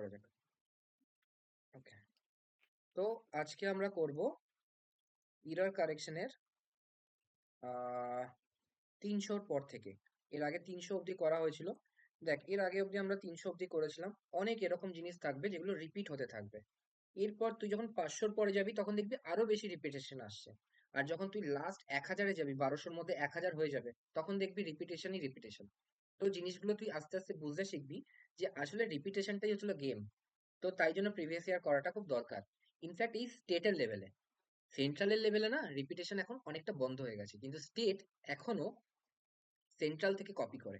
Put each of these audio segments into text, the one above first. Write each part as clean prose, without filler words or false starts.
করা যাক। ওকে, তো আজকে আমরা করব ইরর কারেকশনের 300-র পর থেকে। এর আগে 300 অবধি করা হয়েছিল। দেখ, এর আগে অবধি আমরা 300 অবধি করেছিলাম। অনেক এরকম জিনিস থাকবে যেগুলো রিপিট হতে থাকবে। এরপর তুই যখন 500-র পরে যাবি তখন দেখবি আরো বেশি রিপিটেশন আসছে। আর যখন তুই লাস্ট 1000-এ যাবি, 1200-র মধ্যে 1000 হয়ে যাবে, তখন দেখবি রিপিটেশনই রিপিটেশন। তো জিনিসগুলো তুই আস্তে আস্তে বুঝতে শিখবি যে আসলে রিপিটেশনটাই হচ্ছিল গেম। তো তাই জন্য প্রিভিয়াস ইয়ার করাটা খুব দরকার। ইনফ্যাক্ট এই স্টেটের লেভেলে, সেন্ট্রালের লেভেলে না রিপিটেশন এখন অনেকটা বন্ধ হয়ে গেছে, কিন্তু স্টেট এখনো সেন্ট্রাল থেকে কপি করে।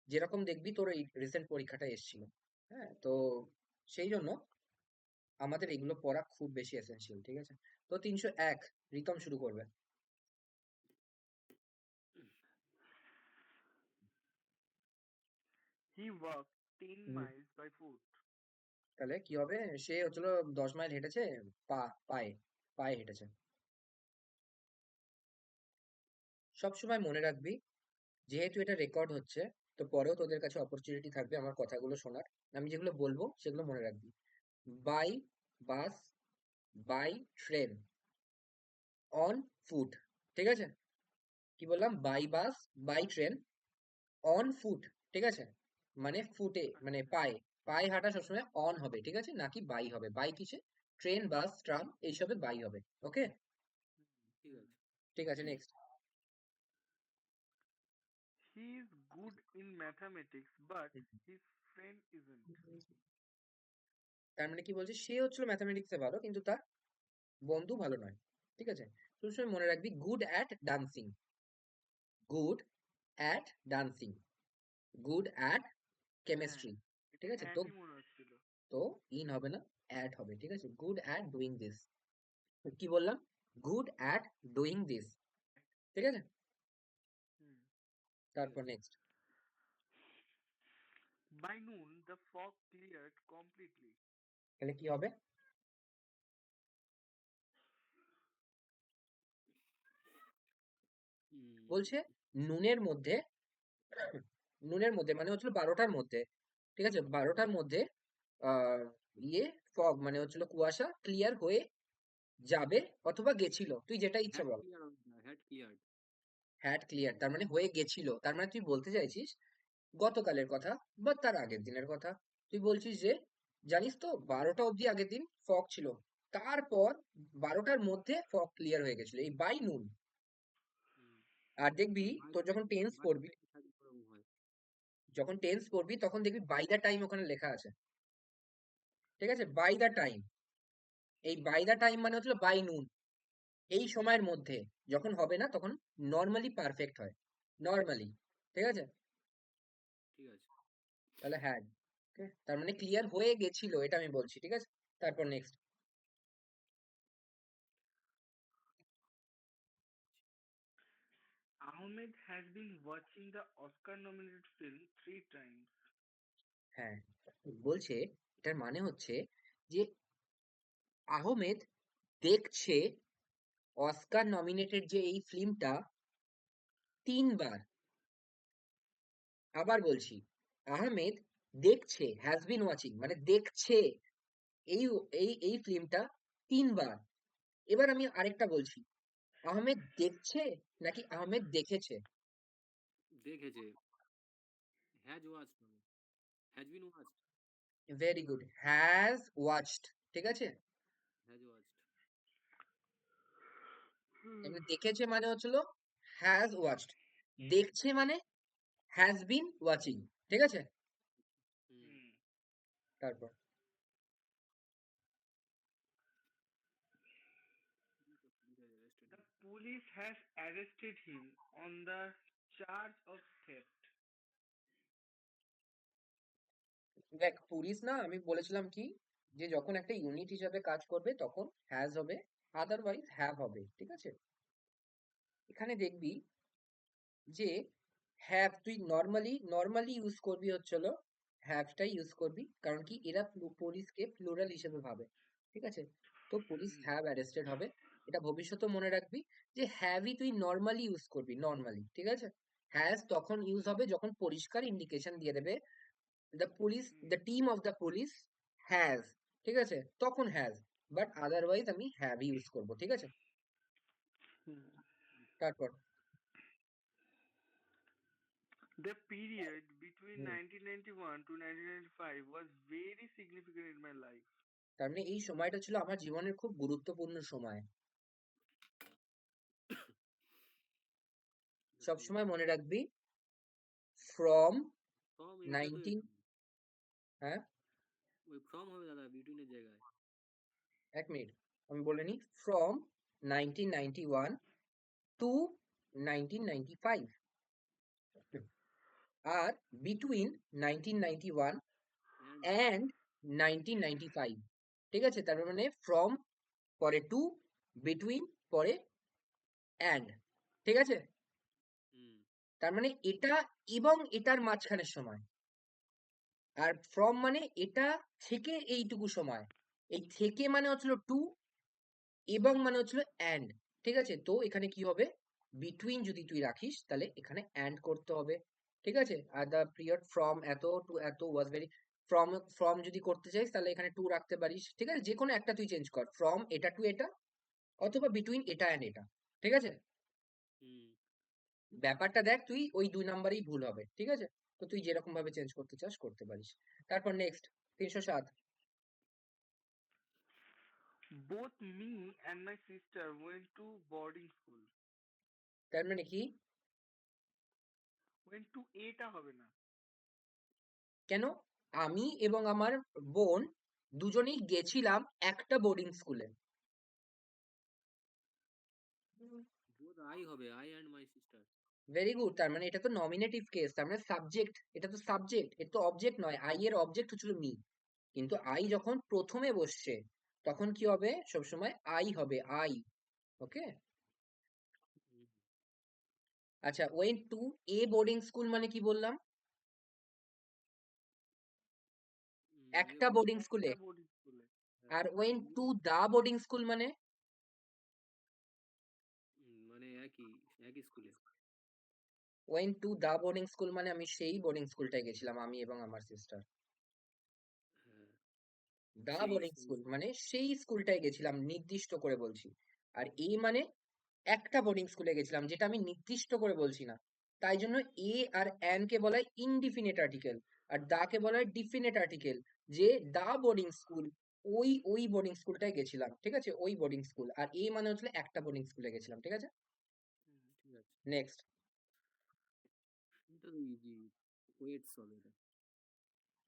যেরকম দেখবি তোর এই রিসেন্ট পরীক্ষাটা এসেছিল। হ্যাঁ, তো সেই জন্য আমাদের এগুলো পড়া খুব বেশি এসেনশিয়াল, ঠিক আছে? তো 301, রিতম শুরু করবে। He walked 10 hmm, miles by foot. তাহলে কি হবে? সে হচ্ছিল 10 মাইল হেঁটেছে পায়ে, পায়ে হেঁটেছে। সবসময় মনে রাখবি, যেহেতু এটা রেকর্ড হচ্ছে, তো পরেও তোদের কাছে অপরচুনিটি থাকবে আমার কথাগুলো শোনার। আমি যেগুলো বলবো সেগুলো মনে রাখবি। By bus, by train, on foot, ঠিক আছে? কি বললাম? By bus, by train, on foot, ঠিক আছে? মানে ফুটে, মানে পায়ে, পায়ে হাঁটা সবসময় অন হবে, ঠিক আছে, নাকি বাই হবে। বাই কিসে? ট্রেন, বাস, ট্রাম এইসবে বাই হবে। ওকে, ঠিক আছে। ঠিক আছে, next. He is good in mathematics, but his friend isn't. তার মানে কি বলছে? সে হচ্ছিল ম্যাথামেটিক্সে ভালো, কিন্তু তার বন্ধু ভালো নয়। ঠিক আছে, সবসময় মনে রাখবি, good at dancing, good at dancing, good at হ্যাঁ, কেমিস্ট্রি, এটা ঠিক আছে? তো একই মনে হচ্ছিল। তো ইন হবে না, অ্যাট হবে, ঠিক আছে? Good at doing this. কি বললাম? গুড অ্যাট ডুইং দিস, ঠিক আছে? হুম। ঠিক তারপর আছে। Next. By noon, the fog cleared completely. তাহলে কি হবে? হুম, বলছে নুনের মধ্যে, নুনের মধ্যে মানে হচ্ছিল 12টার মধ্যে, ঠিক আছে? 12টার মধ্যে আহ ইয়ে ফগ মানে হচ্ছিল কুয়াশা ক্লিয়ার হয়ে যাবে, অথবা গেছিল, তুই যেটা ইচ্ছা হ্যাড বল। ক্লিয়ার হবে না, হ্যাড ক্লিয়ার্ড। হ্যাড ক্লিয়ার তার মানে হয়ে গেছিল, তার মানে তুই বলতে চাইছিস গতকালের কথা বা তার আগের দিনের কথা। তুই বলছিস যে, জানিস তো 12টা অবধি আগের দিন ফগ ছিল, তারপর 12টার মধ্যে ফগ ক্লিয়ার হয়ে গেছিল, এই বাই নুন। আর দেখবি, বাই তোর যখন টেন্স বাই পড়বি, টাইম থাকলে ওরকম হয়। যখন টেন্স পড়বি তখন দেখবি বাই দা টাইম ওখানে লেখা আছে, ঠিক আছে? বাই দা টাইম, এই বাই দা টাইম মানে হচ্ছিল বাই নুন, এই সময়ের মধ্যে। যখন হবে না তখন নর্মালি পারফেক্ট হয়, নর্মালি, ঠিক আছে? ঠিক আছে। তাহলে হ্যাড, তার মানে ক্লিয়ার হয়ে গেছিল, এটা আমি বলছি, ঠিক আছে? তারপর next. Ahmed has been watching the Oscar-nominated film 3 times. হ্যাঁ, বলছে, এটার মানে হচ্ছে যে আহমেদ দেখছে অস্কার নমিনেটেড যে এই ফিল্মটা 3বার। আবার বলছি, আহমেদ দেখছে, হ্যাজ বিন ওয়াচিং মানে দেখছে এই এই ফিল্মটা 3বার। এবার আমি আরেকটা বলছি, আহমেদ দেখছে নাকি আহমেদ দেখেছে? দেখেছে। হ্যাজ ওয়াচড হবে, has been watched. Very good, has watched, ঠিক আছে? Has watched. এমনি দেখেছে মানে হচ্ছিল হ্যাজ ওয়াচড, দেখছে মানে হ্যাজ বিন ওয়াচিং, ঠিক আছে? হুম। Hmm. তারপর The police has arrested him on the charge of theft. দেখ, পুলিশ না, আমি বলেছিলাম কি, যে যখন একটা ইউনিট হিসাবে কাজ করবে তখন হ্যাজ হবে, আদারওয়াইজ হ্যাভ হবে, ঠিক আছে? এখানে দেখবি যে হ্যাভ তুই নর্মালি ইউজ করবি, হচ্ছিল হ্যাভটাই ইউজ করবি, কারণ কি এরা পুলিশকে প্লুরাল হিসেবে ভাবে, ঠিক আছে? তো পুলিশ Hmm. হ্যাভ অ্যারেস্টেড হবে। এটা ভবিষ্যতে মনে রাখবি যে হ্যাভই তুই নর্মালি ইউজ করবি, নর্মালি, ঠিক আছে? হ্যাজ তখন ইউজ হবে যখন পরিষ্কার ইন্ডিকেশন দিয়ে দেবে, the police, Hmm. the team of the police has, ঠিক আছে, তখন হ্যাজ, বাট আদারওয়াইজ আমি হ্যাভ ইউজ করব, ঠিক আছে। Hmm. তারপর The period between hmm, 1991 to 1995 was very significant in my life. তার মানে এই সময়টা ছিল আমার জীবনের খুব গুরুত্বপূর্ণ সময়। সবসময় মনে রাখবি, ফ্রম ফ্রম এটা তো 19, হ্যাঁ, ওই ফ্রম হবে দাদা বিটুইনের জায়গায়। এক মিনিট, আমি বলে নিই, ফ্রম 1991 টু 1995, আর বিটুইন 1991 অ্যান্ড অ্যান্ড 1995, ঠিক আছে। তার মানে ফ্রম পরে টু, বিটুইন পরে অ্যান্ড, ঠিক আছে। হুম তার মানে এটা এবং এটার মাঝখানের সময়। আর ফ্রম মানে এটা থেকে এইটুকু সময়, এই থেকে মানে হচ্ছিল টু, এবং মানে হচ্ছিল অ্যান্ড, ঠিক আছে। তো এখানে কি হবে, বিটুইন যদি তুই রাখিস তাহলে এখানে অ্যান্ড করতে হবে, ঠিক আছে। আর দ্য পিরিয়ড ফ্রম এত টু এত ওয়াজ ভেরি, ফ্রম ফ্রম যদি করতে চাইস তাহলে এখানে টু রাখতে পারিস, ঠিক আছে। যে কোনো একটা তুই চেঞ্জ কর, ফ্রম এটা টু এটা, অথবা বিটুইন এটা অ্যান্ড এটা, ঠিক আছে। হুম ব্যাপারটা দেখ, তুই ওই 2 নাম্বারেই ভুল হবে, ঠিক আছে। তো তুই যেরকম ভাবে চেঞ্জ করতে চাস করতে পারিস। তারপর next 307। Both me and my sister went to boarding school. তার মানে কি, Went to এটা হবে না। কেন, আমি এবং আমার বোন দুজনেই গেছিলাম একটা বোর্ডিং স্কুলে। বোধ আই হবে, I and my sister. Very good, তার মানে এটা তো নমিনেটিভ কেস, তার মানে সাবজেক্ট, এটা তো সাবজেক্ট, এটা তো অবজেক্ট নয়। আই এর অবজেক্ট হচ্ছিল মি, কিন্তু আই যখন প্রথমে বসছে তখন কি হবে, সবসময় আই হবে, আই, ওকে। আচ্ছা, went to A boarding school মানে কি বললাম, এ একটা বোর্ডিং বোর্ডিং স্কুলে। একটা বোর্ডিং স্কুলে। আর আর went be to the boarding school মানে, মানে একই একই স্কুলে। Went to the boarding school মানে আমি সেই বোর্ডিং স্কুলটায় গেছিলাম, আমি এবং আমার সিস্টার। হ্যাঁ দা সেই বোর্ডিং সেই স্কুল মানে সেই স্কুলটায় গেছিলাম, নির্দিষ্ট করে বলছি। আর এ মানে একটা বোর্ডিং স্কুলে গেছিলাম, যেটা আমি নির্দিষ্ট করে বলছি না। তাই জন্য এ আর অ্যান কে বলা হয় ইনডিফিনিট আর্টিকেল, আর দা কে বলা হয় ডিফিনিট আর্টিকেল। যে দা বোর্ডিং স্কুল, ওই বোর্ডিং স্কুলটায় গেছিলাম, ঠিক আছে, ওই বোর্ডিং স্কুল। আর এ মানে হচ্ছে একটা বোর্ডিং স্কুলে গেছিলাম, ঠিক আছে। ঠিক আছে। নেক্সট। এটা তো ইজি, ওয়েটস হবে এটা।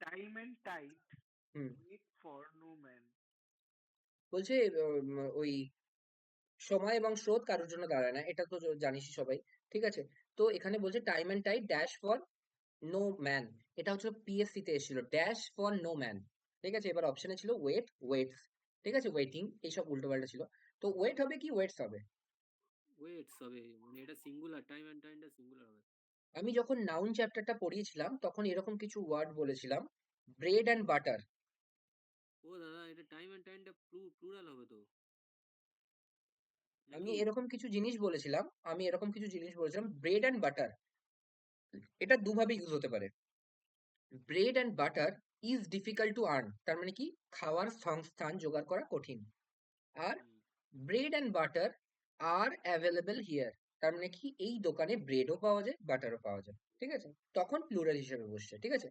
Time and tide hmm, wait for no man. বলছে ওই সময় এবং স্রোত কারোর জন্য দাঁড়ায় না, এটা তো জানিসই সবাই, ঠিক আছে। তো এখানে বলছে time and tide dash for no man, এটা হচ্ছে পিএসসি তে এসেছিল, ড্যাশ ফর নো ম্যান, ঠিক আছে। এবার অপশনে ছিল ওয়েট, ওয়েটস, ঠিক আছে, ওয়েটিং, এইসব উল্টোপাল্টা ছিল। তো ওয়েট হবে কি ওয়েটস হবে। ওয়েটস হবে, মানে এটা সিঙ্গুলার, টাইম অ্যান্ড টাইমটা সিঙ্গুলার হবে। আমি যখন নাউন চ্যাপ্টারটা পড়িয়েছিলাম তখন এরকম কিছু ওয়ার্ড বলেছিলাম, ব্রেড অ্যান্ড বাটার। ও দাদা এটা টাইম অ্যান্ড টাইমটা প্লুরাল হবে তো আমি নাকি? এরকম কিছু জিনিস বলেছিলাম, ব্রেড অ্যান্ড বাটার, এটা দুভাবে ইউজ হতে পারে। Bread and butter is difficult to earn, তার মানে কি, খাওয়ার সংস্থান জোগাড় করা কঠিন। আর hmm bread and butter are available here, তার মানে কি, এই দোকানে ব্রেডও পাওয়া যায় বাটারও পাওয়া যায়, ঠিক আছে। তখন প্লুরাল হিসেবে বসছে, ঠিক আছে।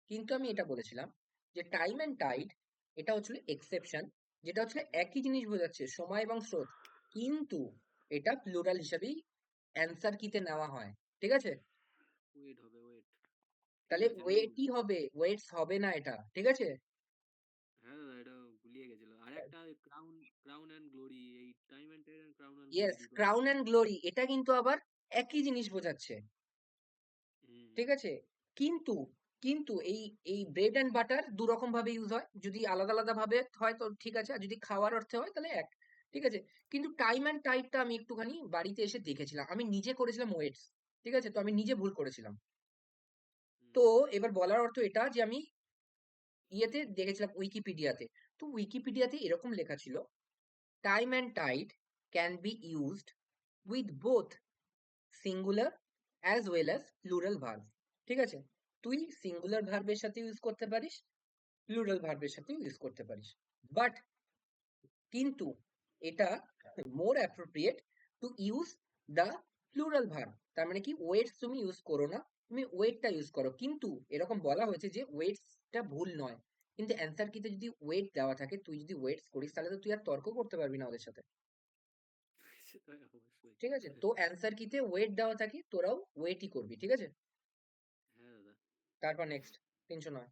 কিন্তু আমি এটা বলেছিলাম যে টাইম অ্যান্ড টাইড, এটা হচ্ছিল এক্সেপশন, যেটা হচ্ছে একই জিনিস বোঝাচ্ছে, সময় এবং স্রোত, কিন্তু এটা প্লুরাল হিসেবেই অ্যান্সার কিতে নেওয়া হয়, ঠিক আছে। ওয়েট হবে, ওয়েট। ঠিক তাহলে আছে আমি, ওয়েটই হবে, ওয়েটস হবে না এটা, ঠিক আছে। হ্যাঁ দাদা এটা গুলিয়ে গেছিল। আর একটা ক্রাউন, ক্রাউন অ্যান্ড গ্লোরি, এই time and time and crown and glory yes, দুটো আছে। ক্রাউন অ্যান্ড গ্লোরি, এটা কিন্তু আবার একই জিনিস বোঝাচ্ছে, হুম ঠিক আছে। কিন্তু কিন্তু এই ব্রেড এন্ড বাটার দু রকম ভাবে ইউজ হয়, যদি আলাদা আলাদা ভাবে হয় তো ঠিক আছে, আর যদি খাওয়ার অর্থে হয় তাহলে এক, ঠিক আছে। কিন্তু টাইম এন্ড টাইডটা আমি একটুখানি বাড়িতে এসে দেখেছিলাম, আমি নিজে করেছিলাম ওয়েটস, ঠিক আছে। তো আমি নিজে ভুল করেছিলাম। হুম তো এবার বলার অর্থ এটা যে আমি ইয়েতে দেখেছিলাম, উইকিপিডিয়াতে। তো উইকিপিডিয়াতে এরকম লেখা ছিল, time and tide can be used with both singular as well as plural verb, ঠিক আছে। তুই সিঙ্গুলার ভার্বের সাথে ইউজ করতে পারিস, প্লুরাল ভার্বের সাথে ইউজ করতে পারিস। বাট কিন্তু এটা মোর appropriate to use the plural verb. তার মানে কি, ওয়েটস তুমি ইউজ করো না, তুমি ওয়েটটা ইউজ করো। কিন্তু এরকম বলা হয়েছে যে ওয়েটসটা ভুল নয়, কিন্তু অ্যান্সার কিতে যদি ওয়েট দেওয়া থাকে, তুই যদি ওয়েটস করিস তাহলে তো তুই আর তর্ক করতে পারবি না ওদের সাথে। সেটা অবশ্যই। ঠিক আছে, তো অ্যান্সার কিতে ওয়েট দেওয়া থাকে, তোরাও ওয়েটই করবি। ঠিক আছে, হ্যাঁ দাদা। তারপর next 309।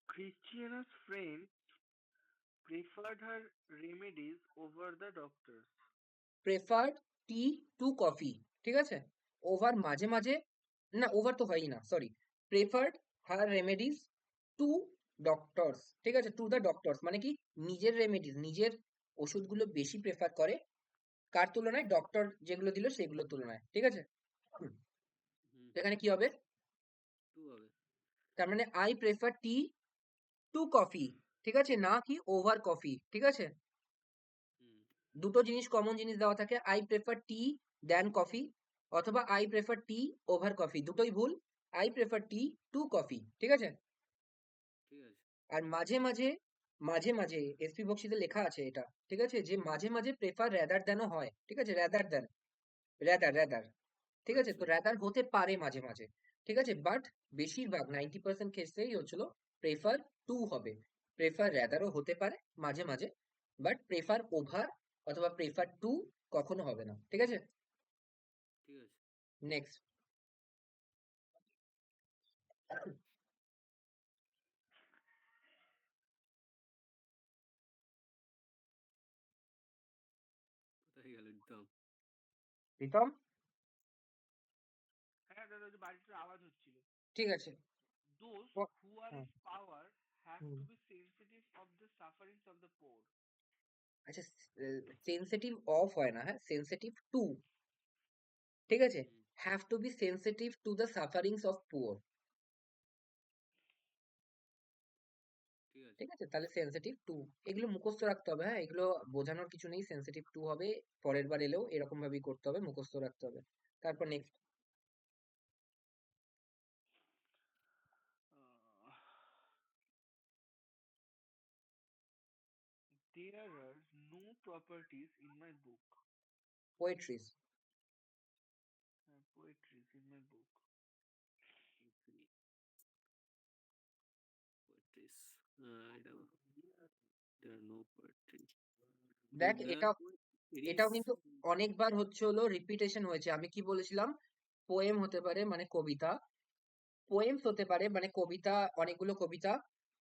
Christiana's friend preferred her remedies over the doctors. Preferred T to coffee. ঠিক আছে, ওভার মাঝে মাঝে, না ওভার তো হয়ই না, সরি। প্রেফার্ড হার রেমেডিস টু ডক্টরস। ঠিক আছে, টু দ্য ডক্টরস মানে কি, নিজের রেমেডিস, নিজের ওষুধগুলো বেশি প্রেফার করে কার তুলনায়, ডক্টর যেগুলো দিল সেগুলোর তুলনায়। ঠিক আছে, হুম, হুম। তো এখানে কি হবে, 2 হবে। তার মানে I prefer tea to coffee. ঠিক আছে, না কি ওভার কফি। ঠিক আছে, হুম। দুটো জিনিস কমন জিনিস দেওয়া থাকে, I prefer tea than coffee, অথবা I prefer tea over coffee, দুটোই ভুল। I prefer tea to coffee. ঠিক আছে, ঠিক আছে। আর মাঝে মাঝে, মাঝে মাঝে এসপি বক্সিতে লেখা আছে এটা। ঠিক আছে, যে মাঝে মাঝে প্রেফার র্যাদার দেনও হয়। ঠিক আছে, র্যাদার দেন, র্যাদার র্যাদার। ঠিক আছে, তো আচ্ছা। র্যাদার হতে পারে মাঝে মাঝে। ঠিক আছে, বাট বেশিরভাগ 90% ক্ষেত্রেই হচ্ছিল প্রেফার টু হবে। প্রেফার র্যাদারও হতে পারে মাঝে মাঝে, বাট প্রেফার ওভার অথবা প্রেফার টু কখনো হবে না। ঠিক আছে, ঠিক আছে। নেক্সট। কোথায় গেল একদম? প্রীতম, হ্যাঁ দাদা, ওই যে বাড়িটার আওয়াজ হচ্ছিল। ঠিক আছে। Those ও- who are hmm, in power have hmm. to be sensitive of the sufferings of the poor. আচ্ছা, সেন্সিটিভ অফ হয় না, হ্যাঁ, সেন্সিটিভ টু। ঠিক আছে, হুম। Have to be sensitive to the sufferings of poor. ঠিক আছে। ঠিক আছে, তাহলে সেন্সিটিভ টু, এগুলো মুখস্থ রাখতে হবে। হ্যাঁ, এগুলো বোঝানোর কিছু নেই, সেন্সিটিভ টু হবে, পরের বার এলেও এরকম ভাবেই করতে হবে, মুখস্থ রাখতে হবে। তারপর next. Uh, there are no properties in my book. পোয়েট্রিজ। Poetries in my book. Poetry. Poetries. এটা there are no poetry. দেখ, There এটা, poetries. এটাও কিন্তু অনেকবার হচ্ছে হলো রিপিটেশন হয়েছে। আমি কি বলেছিলাম, পোয়েম হতে পারে মানে কবিতা, পোয়েমস হতে পারে মানে কবিতা, অনেকগুলো কবিতা।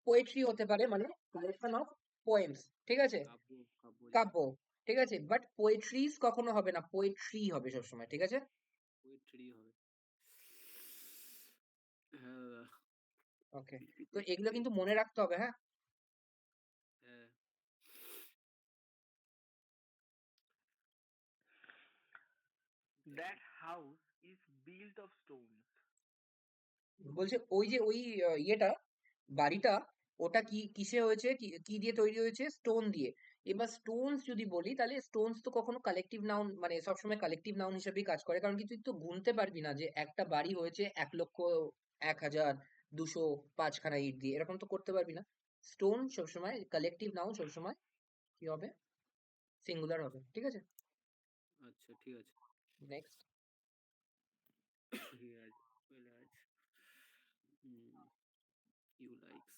পোয়েট্রি হতে পারে মানে কালেকশন অফ পোয়েমস। ঠিক আছে, কাব্য। কাব্য যেটা। কাব্য। ঠিক আছে, বাট পোয়েট্রিজ কখনো হবে না, পোয়েট্রি হবে সবসময়। ঠিক আছে, পোয়েট্রি হবে। হ্যাঁ দাদা। ওকে, তো রিপিটেড এগুলো কিন্তু পেয়েছি। মনে রাখতে হবে। হ্যাঁ, হ্যাঁ। That house is built of stones. বলছে ওই যে ওই ইয়েটা, বাড়িটা, ওটা কি কিসে হয়েছে, কি কি দিয়ে তৈরি হয়েছে, স্টোন দিয়ে। এবার স্টোনস যদি বলি, তাহলে স্টোনস তো কখনো কালেকটিভ নাউন, মানে সবসময় কালেকটিভ নাউন হিসেবেই কাজ করে। কারণ কি, তুই তো গুনতে পারবি না যে একটা বাড়ি হয়েছে 1,00,000, 1,000, 200, 5খানা ইট দিয়ে, এরকম তো করতে পারবি না। স্টোন সবসময় কালেকটিভ নাউন, সবসময় কি হবে, সিঙ্গুলার হবে। ঠিক আছে, আচ্ছা ঠিক আছে। নেক্সট। ঠিক আছে। চলে আছে। You likes.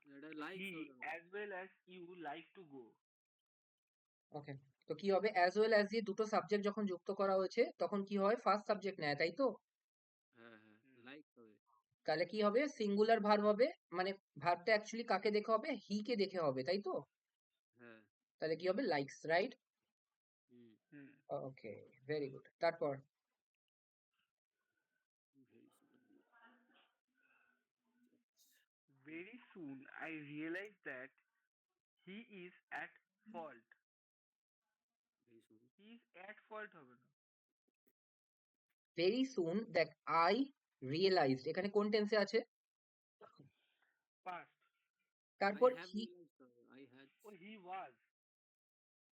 এটা লাইকস He, হবে না। as well as you, like to go. ওকে, তো কি হবে, অ্যাজ ওয়েল অ্যাজ দিয়ে দুটো সাবজেক্ট যখন যুক্ত করা হয়েছে তখন কি হয়, ফার্স্ট সাবজেক্ট নেয়, তাই তো। হ্যাঁ হ্যাঁ, Hmm. লাইকস হবে। তাহলে কি হবে, সিঙ্গুলার ভার্ব হবে, মানে ভার্বটা অ্যাকচুয়ালি কাকে দেখে হবে, হি কে দেখে হবে, তাই তো। হ্যাঁ। তাহলে কি হবে, লাইকস, রাইট। হুম। Hmm. ওকে, ভেরি গুড। তারপর ভেরি সুন্দর। Very soon I realized that he is at fault. Very সুন্দর। He is at fault হবে না। Very soon that I realized, এখানে কোন টেন্সে আছে, Past. আই তারপর হ্যাভ হি, রিয়েলাইজড হবে। I had. Oh, he was.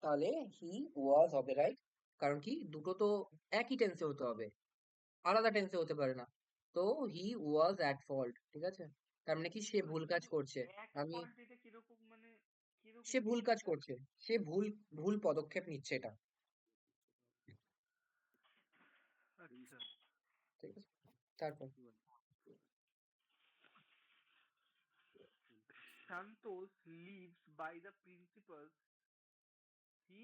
তাহলে হি ওয়াজ হবে, রাইট। কারণ কি, দুটো তো একই টেন্সে হতে হবে। আলাদা টেন্সে হতে পারে না। তো হি ওয়াজ অ্যাট ফল্ট, ঠিক আছে? তার মানে কি সে ভুল কাজ কিন্তু করছে। এক আমি ফল্ট এটা কিরকম মানে কিরকম সে ভুল কাজ জিনিসটা? করছে, সে ভুল ভুল পদক্ষেপ নিচ্ছে এটা, আচ্ছা। ঠিক আছে? তারপর Santos lives by the principles he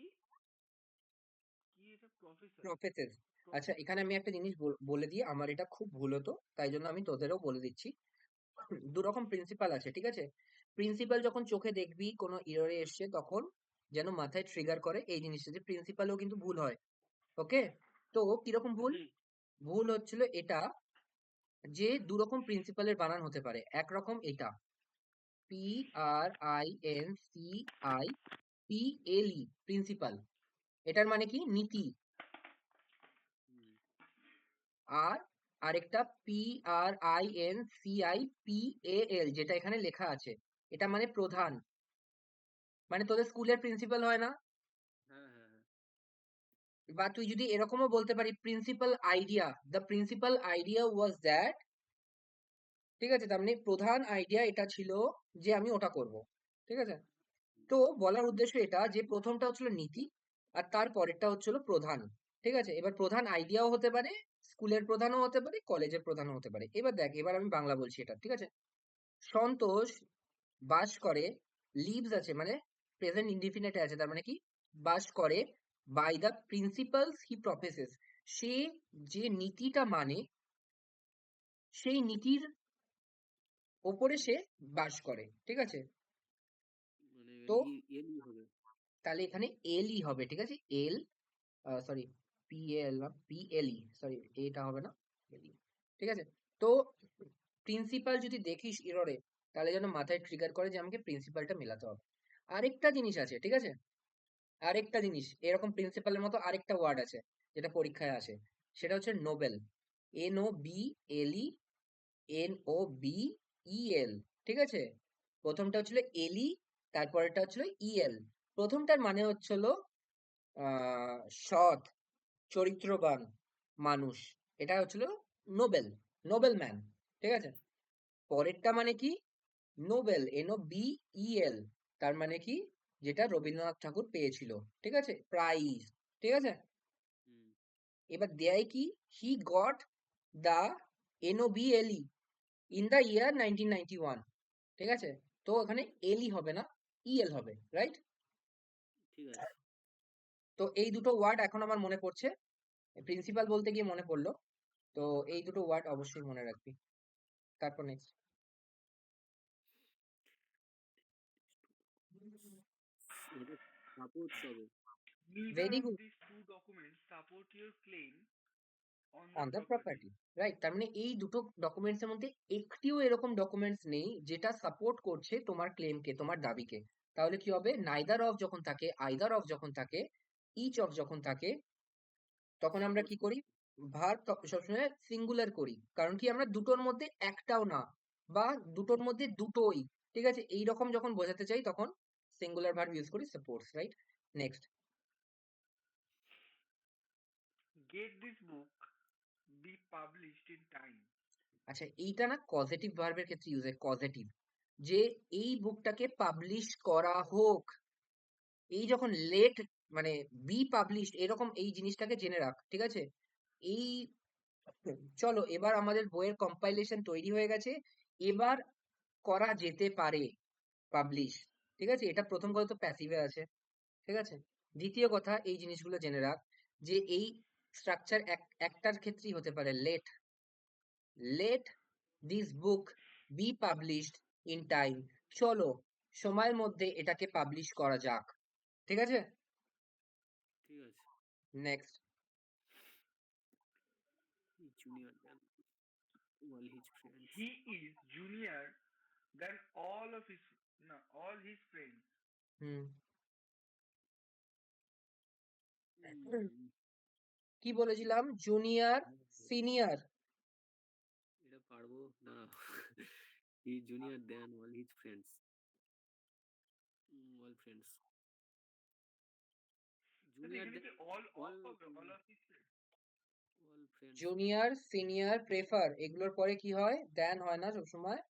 কি এটা প্রফেসর প্রফেসেস। আচ্ছা, প্রফেসর এখানে আমি একটা জিনিস বলে দিই, আমার এটা খুব ভুল হতো, তাই জন্য আমি তোদেরও বলে দিচ্ছি। দু রকম প্রিন্সিপাল আছে, ঠিক আছে? প্রিন্সিপাল যখন চোখে দেখবি কোনো ইররে এসছে, তখন যেন মাথায় ট্রিগার করে এই জিনিসটা, যে প্রিন্সিপালও কিন্তু ভুল হয়। ওকে? তো কিরকম ভুল? হুম ভুল হচ্ছিল এটা, যে দু রকম প্রিন্সিপালের বানান হতে পারে। একরকম এটা PRINCIPAL, প্রিন্সিপাল, এটার মানে কি নীতি। আর আরেকটা PRINCIPAL, যেটা এখানে লেখা আছে, এটা মানে প্রধান। মানে তোদের স্কুলের প্রিন্সিপাল হয় না? হ্যাঁ হ্যাঁ হ্যাঁ বা তুই যদি এরকমও বলতে পারি, principal idea, the principal idea was that, ঠিক আছে? তার মানে প্রধান আইডিয়া এটা ছিল যে আমি ওটা করব, ঠিক আছে? তো বলার উদ্দেশ্য এটা, যে প্রথমটা হচ্ছিল নীতি, আর তার পরেরটা হচ্ছিল প্রধান, ঠিক আছে? এবার প্রধান আইডিয়াও হতে পারে, স্কুলের প্রধানও হতে পারে, কলেজের প্রধানও হতে পারে। এবার দেখ, এবার আমি বাংলা বলছি এটা, ঠিক আছে? সন্তোষ বাস করে, লিভস আছে মানে প্রেজেন্ট ইনডিফিনিটে আছে, তার মানে কি বাস করে, বাই দ্য প্রিন্সিপালস হি প্রফেসেস, সে যে নীতিটা মানে, সেই নীতির ওপরে সে বাস করে, ঠিক আছে? মানে তো এলই হবে। তাহলে এখানে এলই হবে, ঠিক আছে? এল, সরি, পিএল না, পিএলই, সরি, এটা হবে না, LE, ঠিক আছে? তো প্রিন্সিপাল যদি দেখিস ইররে, তাহলে যেন মাথায় ট্রিগার করে যে আমাকে প্রিন্সিপালটা মেলাতে হবে। আরেকটা জিনিস আছে, ঠিক আছে? আরেকটা জিনিস, এরকম প্রিন্সিপালের মতো আরেকটা ওয়ার্ড আছে, যেটা পরীক্ষায় আসে, সেটা হচ্ছে নোবেল। NOBLE, ঠিক আছে? প্রথমটা হচ্ছিল এলই, তারপরেরটা হচ্ছিল ইএল। প্রথমটার মানে হচ্ছিল আহ সৎ, চরিত্রবান মানুষ, এটা হচ্ছিল নোবেল, নোবেল ম্যান, ঠিক আছে? পরেরটা মানে কি? নোবেল, NOBEL, তার মানে কি, যেটা রবীন্দ্রনাথ ঠাকুর পেয়েছিল, ঠিক আছে, প্রাইজ, ঠিক আছে? হুম এবার দেয় কি, he got the NOBLE in the year 1991, ঠিক আছে? তো এখানে এলই হবে না, ইএল হবে, রাইট? ঠিক আছে। তো এই দুটো ওয়ার্ড এখন আমার মনে পড়ছে, প্রিন্সিপাল বলতে গিয়ে মনে পড়লো। তো এই দুটো ওয়ার্ড অবশ্যই মনে রাখবি। তারপর নেক্সট। এটা সাপোর্টস হবে। neither very of good. these two documents support your claim on the on the property. Property, right? তার মানে এই দুটো ডকুমেন্টস এর মধ্যে একটিও এরকম ডকুমেন্টস নেই যেটা সাপোর্ট করছে তোমার ক্লেমকে, তোমার দাবিকে। তাহলে কি হবে? নাইদার অফ যখন থাকে, আইদার অফ যখন থাকে, ইচ অফ যখন থাকে, তখন আমরা সাপোর্টস কি করি? ভার্ব সবসময় সিঙ্গুলার করি, কারণ কি আমরা দুটোর মধ্যে একটাও না, বা দুটোর মধ্যে দুটোই, ঠিক আছে? এইরকম যখন বোঝাতে চাই, তখন সিঙ্গুলার ভার্ব ইউজ করি, supports, right? Next. Get this book be published in time. আচ্ছা, এইটা না কজেটিভ ভার্বের ক্ষেত্রে ইউজ হয়, কজেটিভ, যে এই বুকটাকে পাবলিশ করা হোক। এই যখন লেট, মানে বি পাবলিশড, এরকম এই জিনিসটাকে জেনে রাখ, ঠিক আছে? এই, চলো এবার আমাদের বইয়ের কম্পাইলেশন তৈরি হয়ে গেছে, এবার করা যেতে পারে পাবলিশ, ঠিক আছে? এটা প্রথম কথা তো প্যাসিভে আছে, ঠিক আছে? দ্বিতীয় কথা, এই জিনিসগুলো জেনে রাখ, যে এই স্ট্রাকচার একটার ক্ষেত্রেই হতে পারে, let, let this book be published in time, চলো সময়ের মধ্যে এটাকে পাবলিশ করা যাক, ঠিক আছে? ঠিক আছে। Next. Junior then all his friends. He is junior than all of his no, all his friends. হুম। হুম কি বলেছিলাম? Junior, senior. এটা পারবো না। He junior than all his friends. All friends. তো জুনিয়র এখানে দেন কি all অল of হবে all of his friends? All friends. Junior, senior, prefer এগুলোর পরে কি হয়? দেন হয় না সবসময়,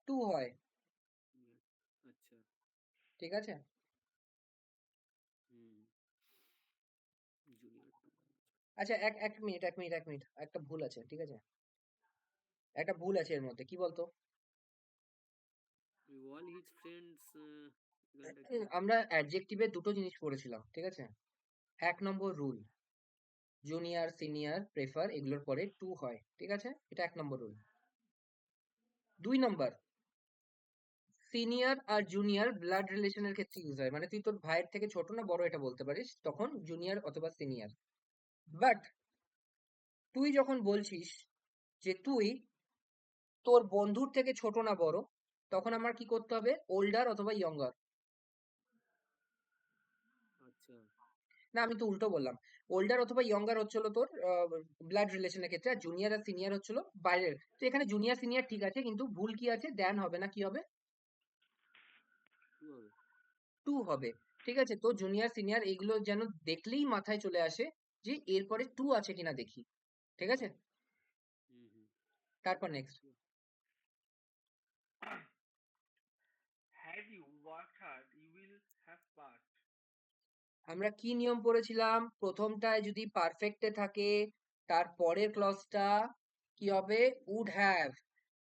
টু হয়। Yeah, আচ্ছা। ঠিক আছে? হুম। Junior to. আচ্ছা, এক মিনিট, এক মিনিট, এক মিনিট, একটা ভুল আছে। ঠিক আছে, একটা ভুল আছে এর মধ্যে, কি বলতো? all his friends, এখানটা কি আছে? আমরা অ্যাডজেক্টিভে দুটো জিনিস পড়েছিলাম, ঠিক আছে? এক নম্বর রুল, জুনিয়র, সিনিয়র, প্রেফার এগুলোর পরে টু হয়, ঠিক আছে? এটা এক নম্বর রুল। দুই নম্বর, সিনিয়র আর জুনিয়র ব্লাড রিলেশনের ক্ষেত্রে ইউজ হয়, মানে তুই তোর ভাইয়ের থেকে ছোট না বড় এটা বলতে পারিস, তখন জুনিয়র অথবা সিনিয়র। বাট তুই যখন বলছিস যে তুই তোর বন্ধুর থেকে ছোট না বড়, তখন আমার কি করতে হবে? ওল্ডার অথবা ইয়ঙ্গার। আচ্ছা। না, আমি তো উল্টো বললাম। ওল্ডার অথবা ইয়ঙ্গার হচ্ছিল তোর ব্লাড রিলেশনের ক্ষেত্রে, আর জুনিয়র আর সিনিয়র হচ্ছিল বাইরের। তো এখানে জুনিয়র সিনিয়র ঠিক আছে, কিন্তু ভুল কি আছে? দেন হবে না, কি হবে? টু হবে। টু হবে। ঠিক আছে, তো জুনিয়র সিনিয়র এগুলো যেন দেখলেই মাথায় চলে আসে যে এরপরে টু আছে কিনা দেখি। ঠিক আছে, হুম হুম। তারপর next. Had you worked hard, you will have passed. আমরা কি নিয়ম পড়েছিলাম? প্রথমটায় যদি পারফেক্টে থাকে, তার পরের ক্লজটা কি হবে? Would have.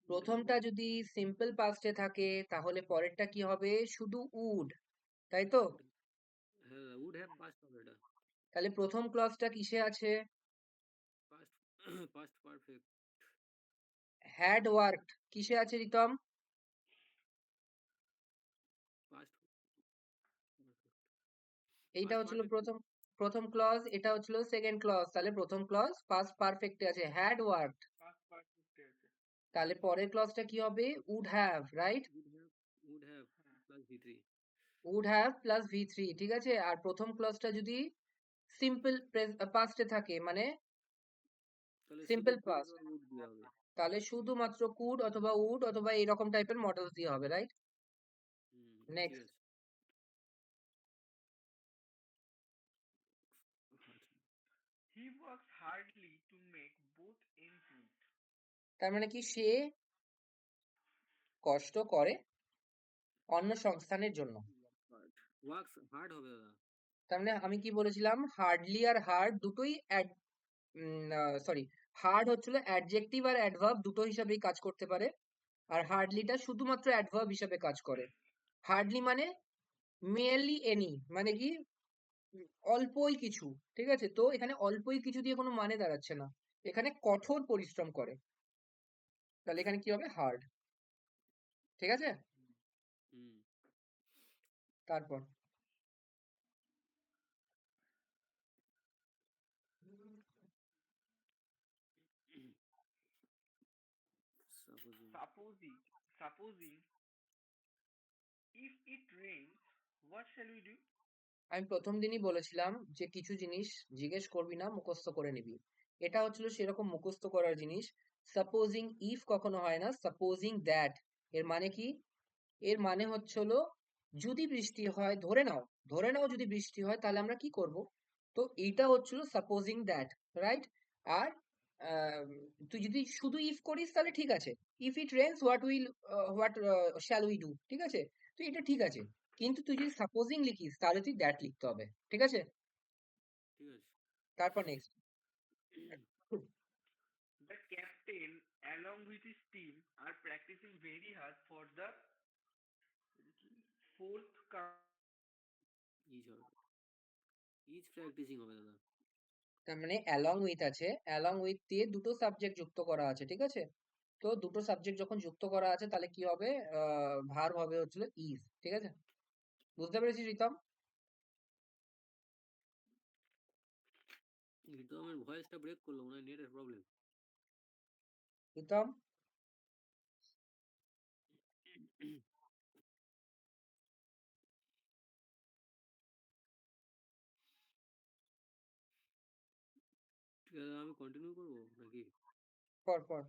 প্রথমটা যদি সিম্পল পাস্টে থাকে, তাহলে পরেরটা কি হবে? শুধু উড, তাই তো? Would, হ্যাঁ, would have passed হবে এটা। তাহলে প্রথম ক্লজটা কিসে আছে? Past past perfect. Had worked কিসে আছে রিতম? Past perfect. এইটা Past হচ্ছিল perfect কি? প্রথম প্রথম ক্লজ, এটা হচ্ছিল সেকেন্ড ক্লজ। তাহলে প্রথম ক্লজ পাস্ট পারফেক্টে আছে, হ্যাড ওয়ার্কড। Past perfect আছে। তাহলে পরের ক্লজটা কি হবে? Would have, right? Would have হ্যাঁ। plus v3. Would have plus V three, ঠিক আছে। আর প্রথম ক্লজটা যদি সিম্পল পাস্টে থাকে, মানে তাহলে শুধু simple could past, or would দিয়ে হবে। তাহলে শুধুমাত্র কুড অথবা উড অথবা এরকম টাইপের মডেল দিয়ে হবে, রাইট? হুম, ঠিক নেক্সট। আছে। আচ্ছা। He works hardly to make both ends meet. তার মানে কি? সে কষ্ট করে অন্য সংস্থানের জন্য। Hard. Works hard হবে দাদা। তার মানে আমি কি বলেছিলাম? হার্ডলি আর হার্ড দুটোই, সরি, হার্ড হচ্ছিল অ্যাডজেক্টিভ আর অ্যাডভার্ব দুটো হিসাবেই কাজ করতে পারে, আর হার্ডলিটা শুধুমাত্র অ্যাডভার্ব হিসাবে কাজ করে। হার্ডলি মানে মেয়ারলি এনি, মানে কি? অল্পই কিছু। ঠিক আছে, তো এখানে অল্পই কিছু দিয়ে কোনো মানে দাঁড়াচ্ছে না, এখানে কঠোর পরিশ্রম করে। তাহলে এখানে কি হবে? হার্ড। ঠিক আছে, হুম। তারপর Supposing. Supposing if it rains, what shall we do? আমি প্রথম দিনই বলেছিলাম যে কিছু জিনিস জিজ্ঞেস করবি না, মুখস্থ করে নিবি। এটা হচ্ছিল সেরকম মুখস্থ করার জিনিস। সাপোজিং ইফ কখনো হয় না, সাপোজিং দ্যাট। এর মানে কি? এর মানে হচ্ছিল যদি বৃষ্টি হয়, ধরে নাও, ধরে নাও যদি বৃষ্টি হয়, তাহলে আমরা কি করব? তো এইটা হচ্ছিল সাপোজিং দ্যাট, রাইট? আর আম, তুই যদি শুধু ইফ করিস তাহলে ঠিক আছে। If it Reigns what shall we do, ঠিক আছে? তো এটা ঠিক আছে, কিন্তু তুই যদি সাপোজিং লিখিস তাহলে তুই দ্যাট লিখতে হবে, ঠিক আছে? ঠিক আছে। তারপর next. The captain, along with his team, are practicing very hard for the fourth count. Is হবে। ইজ প্র্যাকটিসিং হবে দাদা। তার মানে অ্যালং উইথ আছে, অ্যালং উইথ দিয়ে দুটো সাবজেক্ট যুক্ত করা আছে, ঠিক আছে? তো দুটো সাবজেক্ট যখন যুক্ত করা আছে, তাহলে কি হবে? ভার্ব হবে হচ্ছিল ইজ, ঠিক আছে? বুঝতে পেরেছিস রিতম? কিন্তু আমার ভয়েসটা ব্রেক করলো, মনে হয় নেটের প্রবলেম। রিতম, ঠিক আছে, আমি কন্টিনিউ করবো নাকি? পর পর।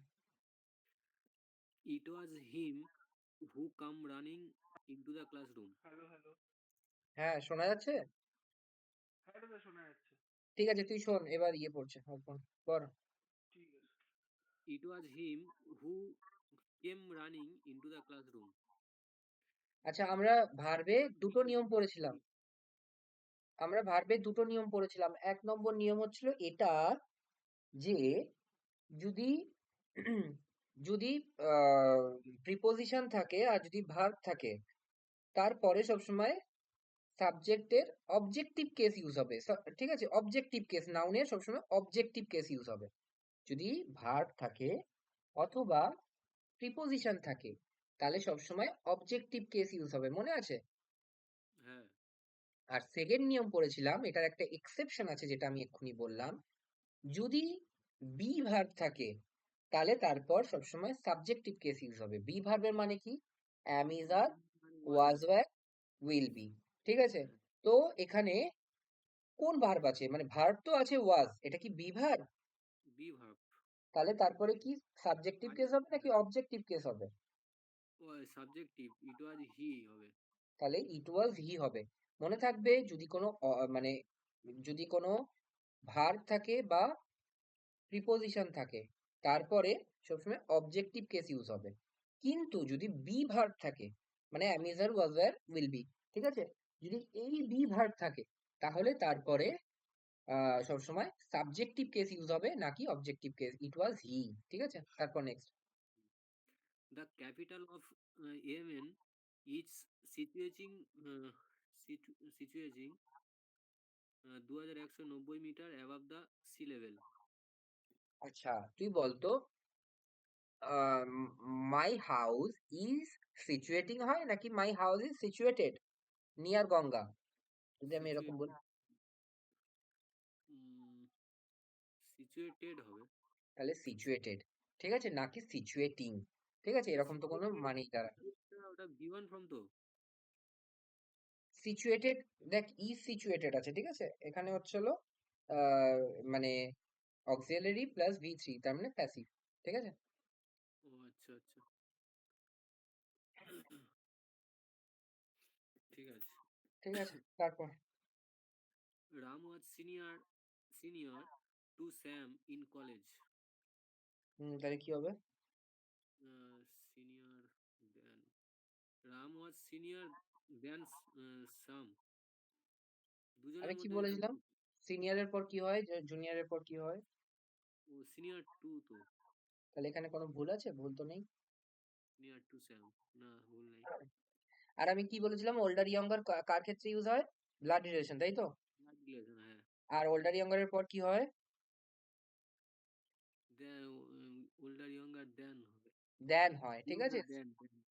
It was him who come running into the classroom. Hello hello হ্যাঁ, শোনা যাচ্ছে? হ্যাঁ দাদা শোনা যাচ্ছে। ঠিক আছে, তুই শোন, এবার ইয়ে পড়ছে অর্পণ, পড়। ঠিক আছে। It was him who came running into the classroom. আচ্ছা, আমরা ভার্বে দুটো নিয়ম পড়েছিলাম। আমরা ভার্বে দুটো নিয়ম পড়েছিলাম। ১ নম্বর নিয়ম হচ্ছিল এটা, যে যদি যদি প্রিপোজিশন থাকে আর যদি ভার্ব থাকে, তারপরে সবসময় সাবজেক্টের অবজেক্টিভ কেস ইউজ হবে। ঠিক আছে, অবজেক্টিভ কেস, নাউনের সবসময় অবজেক্টিভ কেস ইউজ হবে যদি ভার্ব থাকে অথবা প্রিপোজিশন থাকে, তাহলে সবসময় অবজেক্টিভ কেস ইউজ হবে, মনে আছে? হ্যাঁ, আর সেকেন্ড নিয়ম পড়েছিলাম, এটার একটা এক্সেপশন আছে যেটা আমি এক্ষুনি বললাম, যদি বি ভার্ব থাকে তাহলে তারপর সবসময় সাবজেক্টিভ কেস ইউজ হবে। বি ভার্বের মানে কি? Am, is, are, was was, were. Were, will be. ঠিক আছে, হ্যাঁ, তো এখানে কোন ভার্ব আছে? মানে ভার্ব তো আছে ওয়াজ, এটা কি বি ভার্ব? be verb. তাহলে তারপরে কি সাবজেক্টিভ I কেস হবে নাকি অবজেক্টিভ কেস হবে? subjective. It was he হবে। তাহলে ইট ওয়াজ হি হবে। মনে থাকবে, যদি কোনো মানে যদি কোনো ভার্ব থাকে বা প্রিপোজিশন থাকে, তারপরে সবসময় অবজেক্টিভ কেস ইউজ হবে। কিন্তু যদি বি ভার্ব থাকে, মানে am, is, are, was, were, will be, ঠিক আছে, যদি এই বি ভার্ব থাকে, তাহলে তারপরে সবসময় সাবজেক্টিভ কেস ইউজ হবে নাকি অবজেক্টিভ কেস। ইট ওয়াজ হি। ঠিক আছে, তারপর next. The capital of Yemen is situating situating 2190 metre above the sea level. আচ্ছা, তুই বলতো, মাই হাউস ইজ সিচুয়েটিং হয় নাকি my house is situated near Ganga? যদি আমি এরকম Situate, বলি, উম, situated হবে। তাহলে সিচুয়েটেড, ঠিক আছে, নাকি সিচুয়েটিং। ঠিক আছে, এরকম তো কোনো Situated, মানেই দাঁড়ায় না। ওটা B1 ফর্ম তো। সিচুয়েটেড, দেখ ইজ সিচুয়েটেড আছে, ঠিক আছে, এখানে হচ্ছে হলো আহ, মানে অক্সিলারি প্লাস ভি থ্রি, তার মানে প্যাসিভ। ঠিক আছে, ও আচ্ছা আচ্ছা, ঠিক আছে। ঠিক আছে, তারপর Ram was senior to Sam in college. তাহলে কি হবে? Senior than Ram was senior than Sam. আমি দুজনের কি মধ্যে এখানে বলেছিলাম? সিনিয়রের পর কি হয়, জুনিয়রের পর কি হয়? ও সিনিয়র টু তো, তাহলে এখানে কোনো ভুল আছে? ভুল তো নেই। সিনিয়র টু স্যাম, না ভুল নেই। আর আমি কি বলেছিলাম, ওল্ডার ইয়ঙ্গার কার ক্ষেত্রে ইউজ হয়? ব্লাড রিলেশন, তাই তো? ব্লাড রিলেশন, হ্যাঁ। আর ওল্ডার ইয়ঙ্গারের পর কি হয়? দেন ওল্ডার ইয়ঙ্গার দেন হবে। দেন হয়, ঠিক আছে। ইয়ঙ্গার দেন,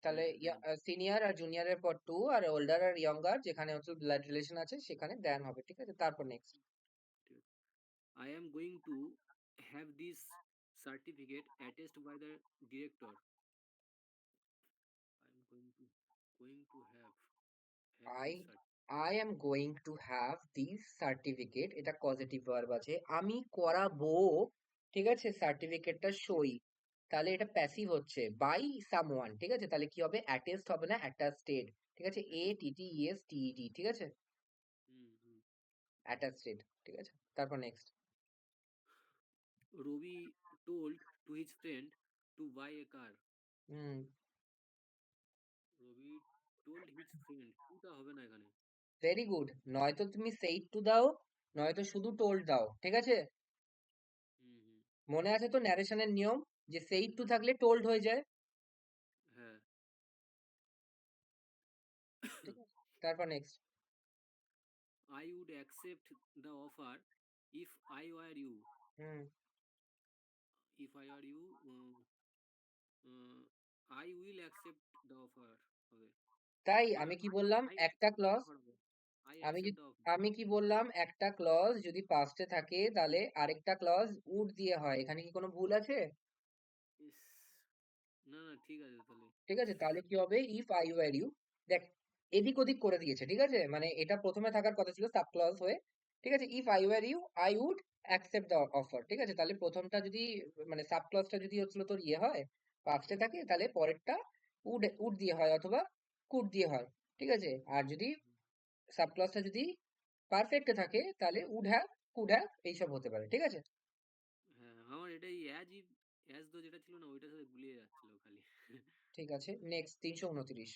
তাহলে হ্যাঁ দেন। সিনিয়র আর জুনিয়রের পর টু, আর ওল্ডার আর ইয়ঙ্গার যেখানে হচ্ছে ব্লাড রিলেশন আছে সেখানে দেন হবে। ঠিক আছে, তারপর next. I am going to have this certificate attested by the director. I am going to have I this certificate. I am going to have this certificate, এটা positive verb আছে। আমি করাবো, ঠিক আছে, সার্টিফিকেটটা সই, তাহলে এটা প্যাসিভ হচ্ছে বাই সামওয়ান। ঠিক আছে, তাহলে কি হবে? অ্যাটেস্ট হবে না, অ্যাটাস্টেড। ঠিক আছে, এ টি T S T E D, ঠিক আছে, হুম হুম। অ্যাটাস্টেড। ঠিক আছে, তারপর next. Robbie told to his friend to buy a car. Hmm, Robbie told his friend, টুটা হবে না এখানে। Very good. নয়তো তুমি সেইড টু দাও, নয়তো শুধু টোল্ড দাও। ঠিক আছে, হুম হুম। মনে আছে তো ন্যারেশনের নিয়ম, যে সেইড টু থাকলে টোল্ড হয়ে যায়। হ্যাঁ। ঠিক আছে, তারপর next. I would accept the offer if I were you. Hmm, If I were you, I will accept the offer হবে। তাই না, আমি কি I বললাম, I একটা accept the ক্লজ, offer হবে। I আমি accept the offer. আমি কি বললাম, একটা ক্লজ যদি পাস্টে থাকে তাহলে আরেকটা ক্লজ উড দিয়ে হয়, এখানে কি কোনো ভুল আছে? ইস, না না ঠিক আছে তাহলে। ঠিক আছে, তাহলে কি হবে? ইফ আই ওয়্যার ইউ, দেখ এদিক ওদিক করে দিয়েছে। ঠিক আছে, মানে এটা প্রথমে থাকার কথা ছিল সাব ক্লজ হয়ে। ঠিক আছে, if I were you I would accept the offer. ঠিক আছে, তাহলে প্রথমটা যদি, মানে সাব ক্লজটা যদি হচ্ছিল তোর ইয়ে হয়, পাস্টে থাকে, তাহলে পরেরটা উড উড দিয়ে হয় অথবা কুড দিয়ে হয়। ঠিক আছে, আর যদি সাব ক্লজটা যদি পারফেক্টে থাকে তাহলে উড হ্যাভ কুড হ্যাভ এইসব হতে পারে, ঠিক আছে? হ্যাঁ, আমার এটাই অ্যাজ দো যেটা ছিল না ওইটার সাথে গুলিয়ে যাচ্ছিল খালি। ঠিক আছে, next 329।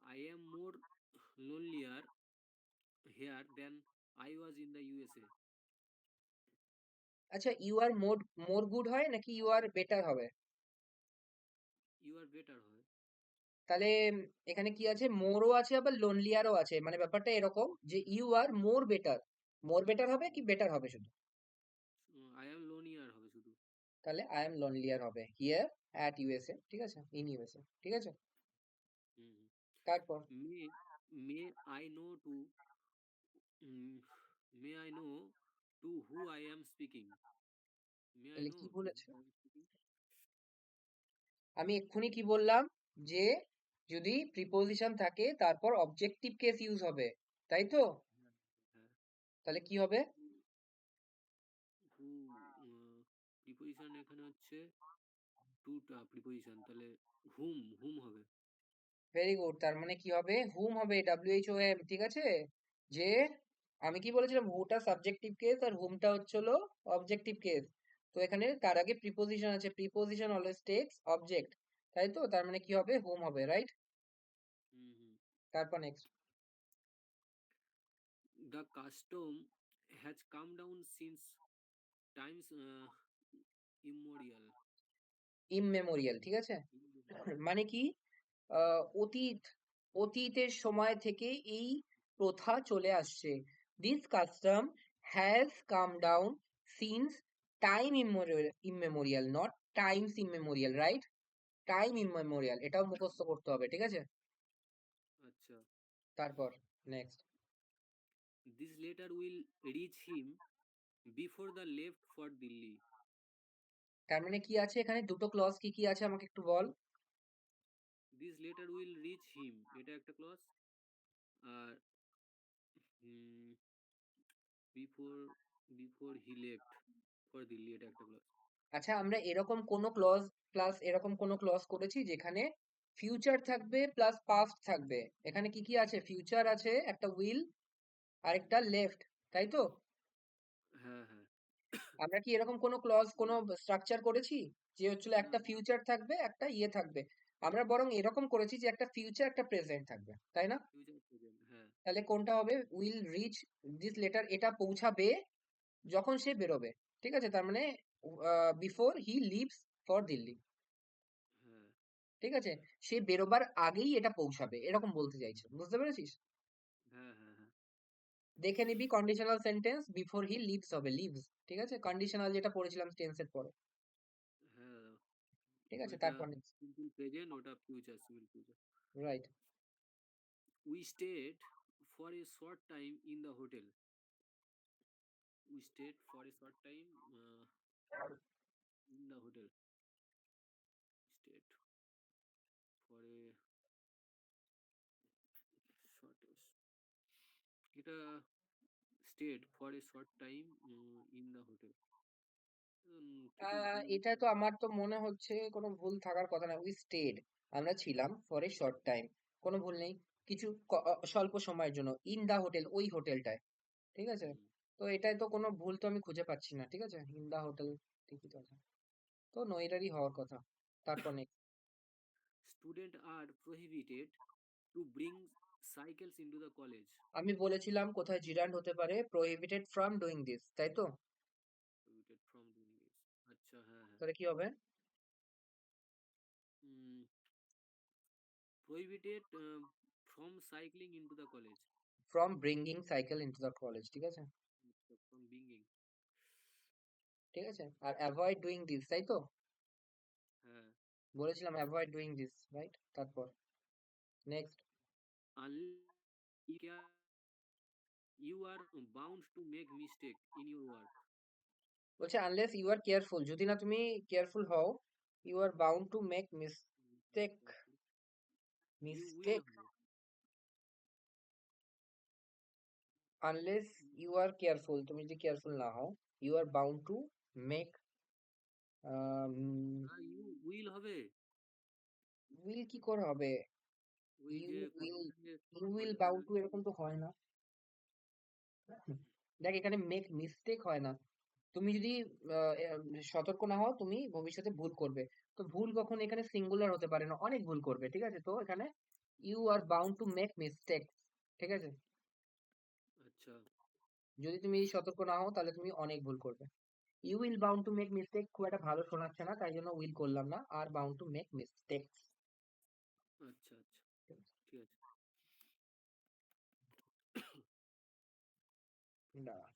I am more lonelier here than I was in the USA. আচ্ছা, you are more more good হয় নাকি ইউ আর বেটার হবে? ইউ আর বেটার হয়। তাহলে এখানে কি আছে, মোরও আছে আবার লোনলিয়ারও আছে, মানে ব্যাপারটা এরকম যে you are more better, more better হবে কি বেটার হবে শুধু? আই এম লোনিয়ার হবে শুধু। তাহলে আই এম লোনলিয়ার হবে হিয়ার অ্যাট ইউএসএ, ঠিক আছে, ইন ইউএসএ, ঠিক আছে। হুম। তারপর may may I know to may I know to who I am speaking. May I তাহলে নো কি টু বলেছে? Who I am speaking. আমি এক্ষুনি কি বললাম যে যদি প্রিপোজিশন থাকে তারপর অবজেক্টিভ কেস ইউজ হবে, তাই তো? হ্যাঁ, হ্যাঁ। তাহলে কি হবে? হু প্রিপোজিশন এখানে হচ্ছে টুটা প্রিপোজিশন, তাহলে হুম হবে। ভেরি গুড, তার মানে কি হবে, হুম হবে, ডব্লিউএইচ ও এম, ঠিক আছে। যে আমি কি বলেছিলাম, হুটা সাবজেক্টিভ কেস আর হুমটা হচ্ছে হলো অবজেক্টিভ কেস। তো এখানে তার আগে প্রিপোজিশন আছে, প্রিপোজিশন অলওয়েজ টেকস অবজেক্ট, তাই তো, তার মানে কি হবে, হুম হবে, রাইট। হুম। তারপর next, The custom has come down since times immemorial. ইমমেমোরিয়াল, ঠিক আছে। Immemorial. মানে কি, অতীত, অতীতের সময় থেকে এই প্রথা চলে আসছে। This custom has come down since time immemorial, not times immemorial, right? Time immemorial, এটাও মুখস্থ করতে হবে, ঠিক আছে। আচ্ছা। তারপর next, This letter will reach him before the left for Delhi. তার মানে কি আছে এখানে, দুটো ক্লজ কি কি আছে আমাকে একটু বল। This letter will reach him, এটা একটা ক্লজ। আর before before he left for Delhi, এটা একটা ক্লজ। আচ্ছা, আমরা এরকম কোন ক্লজ প্লাস এরকম কোন ক্লজ করেছি যেখানে ফিউচার থাকবে প্লাস পাস্ট থাকবে? এখানে কি কি আছে, ফিউচার আছে, একটা উইল, আরেকটা লেফট, তাই তো? হ্যাঁ, হ্যাঁ। আমরা কি এরকম কোনো ক্লজ কোনো স্ট্রাকচার করেছি যে হচ্ছিল না, একটা ফিউচার থাকবে একটা ইয়ে থাকবে? আমরা বরং এরকম করেছি যে একটা ফিউচার একটা প্রেজেন্ট থাকবে, তাই না? ফিউচার প্রেজেন্ট, হ্যাঁ। তাহলে কোনটা হবে, উইল রিচ দিস লেটার, এটা পৌঁছাবে যখন সে বেরোবে, ঠিক আছে, তার মানে before he lives for Delhi, হ্যাঁ, ঠিক আছে। সে বেরোবার আগেই এটা পৌঁছাবে, এরকম বলতে চাইছে, বুঝতে পেরেছিস? হ্যাঁ, হ্যাঁ, হ্যাঁ, দেখে নিবি, conditional sentence before he lives হবে, লিভস, ঠিক আছে, কন্ডিশনাল যেটা পড়েছিলাম টেন্সের পরে, হ্যাঁ। ঠিক আছে। ওইটা তারপর নেক্সট, সিম্পল প্রেজেন্ট, ওটা future, simple future. Right. We stayed for a short time in the hotel. We stayed for a short time in the hotel. Stayed for a short. এটা stayed for a short time in the hotel. কিছু ভুল এটা তো আমার তো মনে হচ্ছে কোনো ভুল থাকার কথা না, উই স্টেড, আমরা ছিলাম ফর এ শর্ট টাইম, কোনো ভুল নেই। কিছু স্বল্প সময়ের জন্য, ইন দা হোটেল, ওই হোটেলটায়, ঠিক আছে। হুম। তো এটাই তো কোনো ভুল তো আমি খুঁজে পাচ্ছি না, ঠিক আছে, ইন দা হোটেল, ঠিকই তো আছে, তো নো এরারই হওয়ার কথা। তারপর next, Students are prohibited to bring cycles into the college. আমি বলেছিলাম কোথায় জিরান্ড হতে পারে, প্রোহিবিটেড ফ্রম ডুইং দিস, তাই তো? Prohibited from doing this. আচ্ছা, হ্যাঁ, হ্যাঁ। তাহলে কি হবে, উম, prohibited from cycling into the college. From bringing cycle into the college, ঠিক আছে, আচ্ছা, from bringing. ঠিক আছে। আর অ্যাভয়েড ডুইং দিস, তাই তো? হ্যাঁ। বলেছিলাম অ্যাভয়েড ডুইং দিস, রাইট। তারপর next, Unless you are bound to make mistake in your work. বলছে আনলেস ইউ আর কেয়ারফুল, যদি না তুমি কেয়ারফুল হও, you are bound to make mistake, You will mistake, হবে। আনলেস ইউ আর কেয়ারফুল, তুমি যদি careful না হও, you are bound to make, you will হবে। উইল কি করে হবে, ওই ইউ যে উইল, কন্ডিশনে ইউ উইল কন্ডিশনে বাউন্ড টু, আছে। এরকম তো হয় না। দেখ এখানে মেক মিস্টেক হয় না। তুমি যদি সতর্ক না হও তুমি ভবিষ্যতে ভুল করবে। তো ভুল কখনো এখানে সিঙ্গুলার হতে পারে না, অনেক ভুল করবে, ঠিক আছে? তো এখানে you are bound to make mistake, ঠিক আছে? আচ্ছা, যদি তুমি সতর্ক না হও তাহলে তুমি অনেক ভুল করবে। You will bound to make mistake খুব একটা ভালো শোনাচ্ছে না, তাই জন্য উইল করলাম না, আর বাউন্ড টু মেক মিস্টেকস। আচ্ছা, আচ্ছা, ঠিক আছে। দাঁড়া।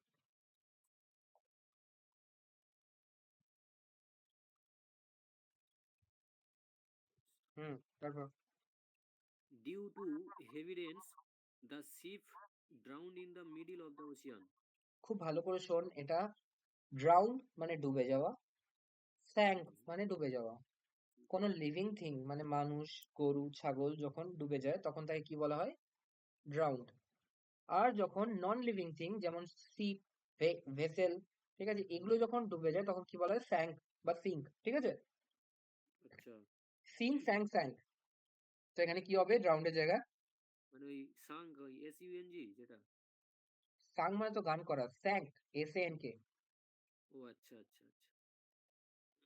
হুম, তারপর Due to heavy rains, the ship drowned in the middle of the ocean. খুব ভালো করে শোন এটা। ড্রাউন মানে ডুবে যাওয়া, স্যাঙ্ক হুম, মানে ডুবে যাওয়া। কোনো লিভিং থিং মানে মানুষ, গরু, ছাগল যখন ডুবে যায় তখন তাকে কি বলা হয়? ড্রাউন্ড। আর যখন নন লিভিং থিং যেমন শিপ, ভেসেল, ঠিক আছে, এগুলো যখন ডুবে যায় তখন কি বলা হয়? স্যাঙ্ক বা সিঙ্ক, ঠিক আছে? আচ্ছা, সিঙ্ক, স্যাঙ্ক, স্যাঙ্ক। তো এখানে কি হবে ড্রাউন্ডের জায়গায়? মানে ওই সাঙ্ক, ওই SUNG যেটা। সাং মানে তো গান করা, স্যাঙ্ক, SANK। ও আচ্ছা, আচ্ছা, আচ্ছা।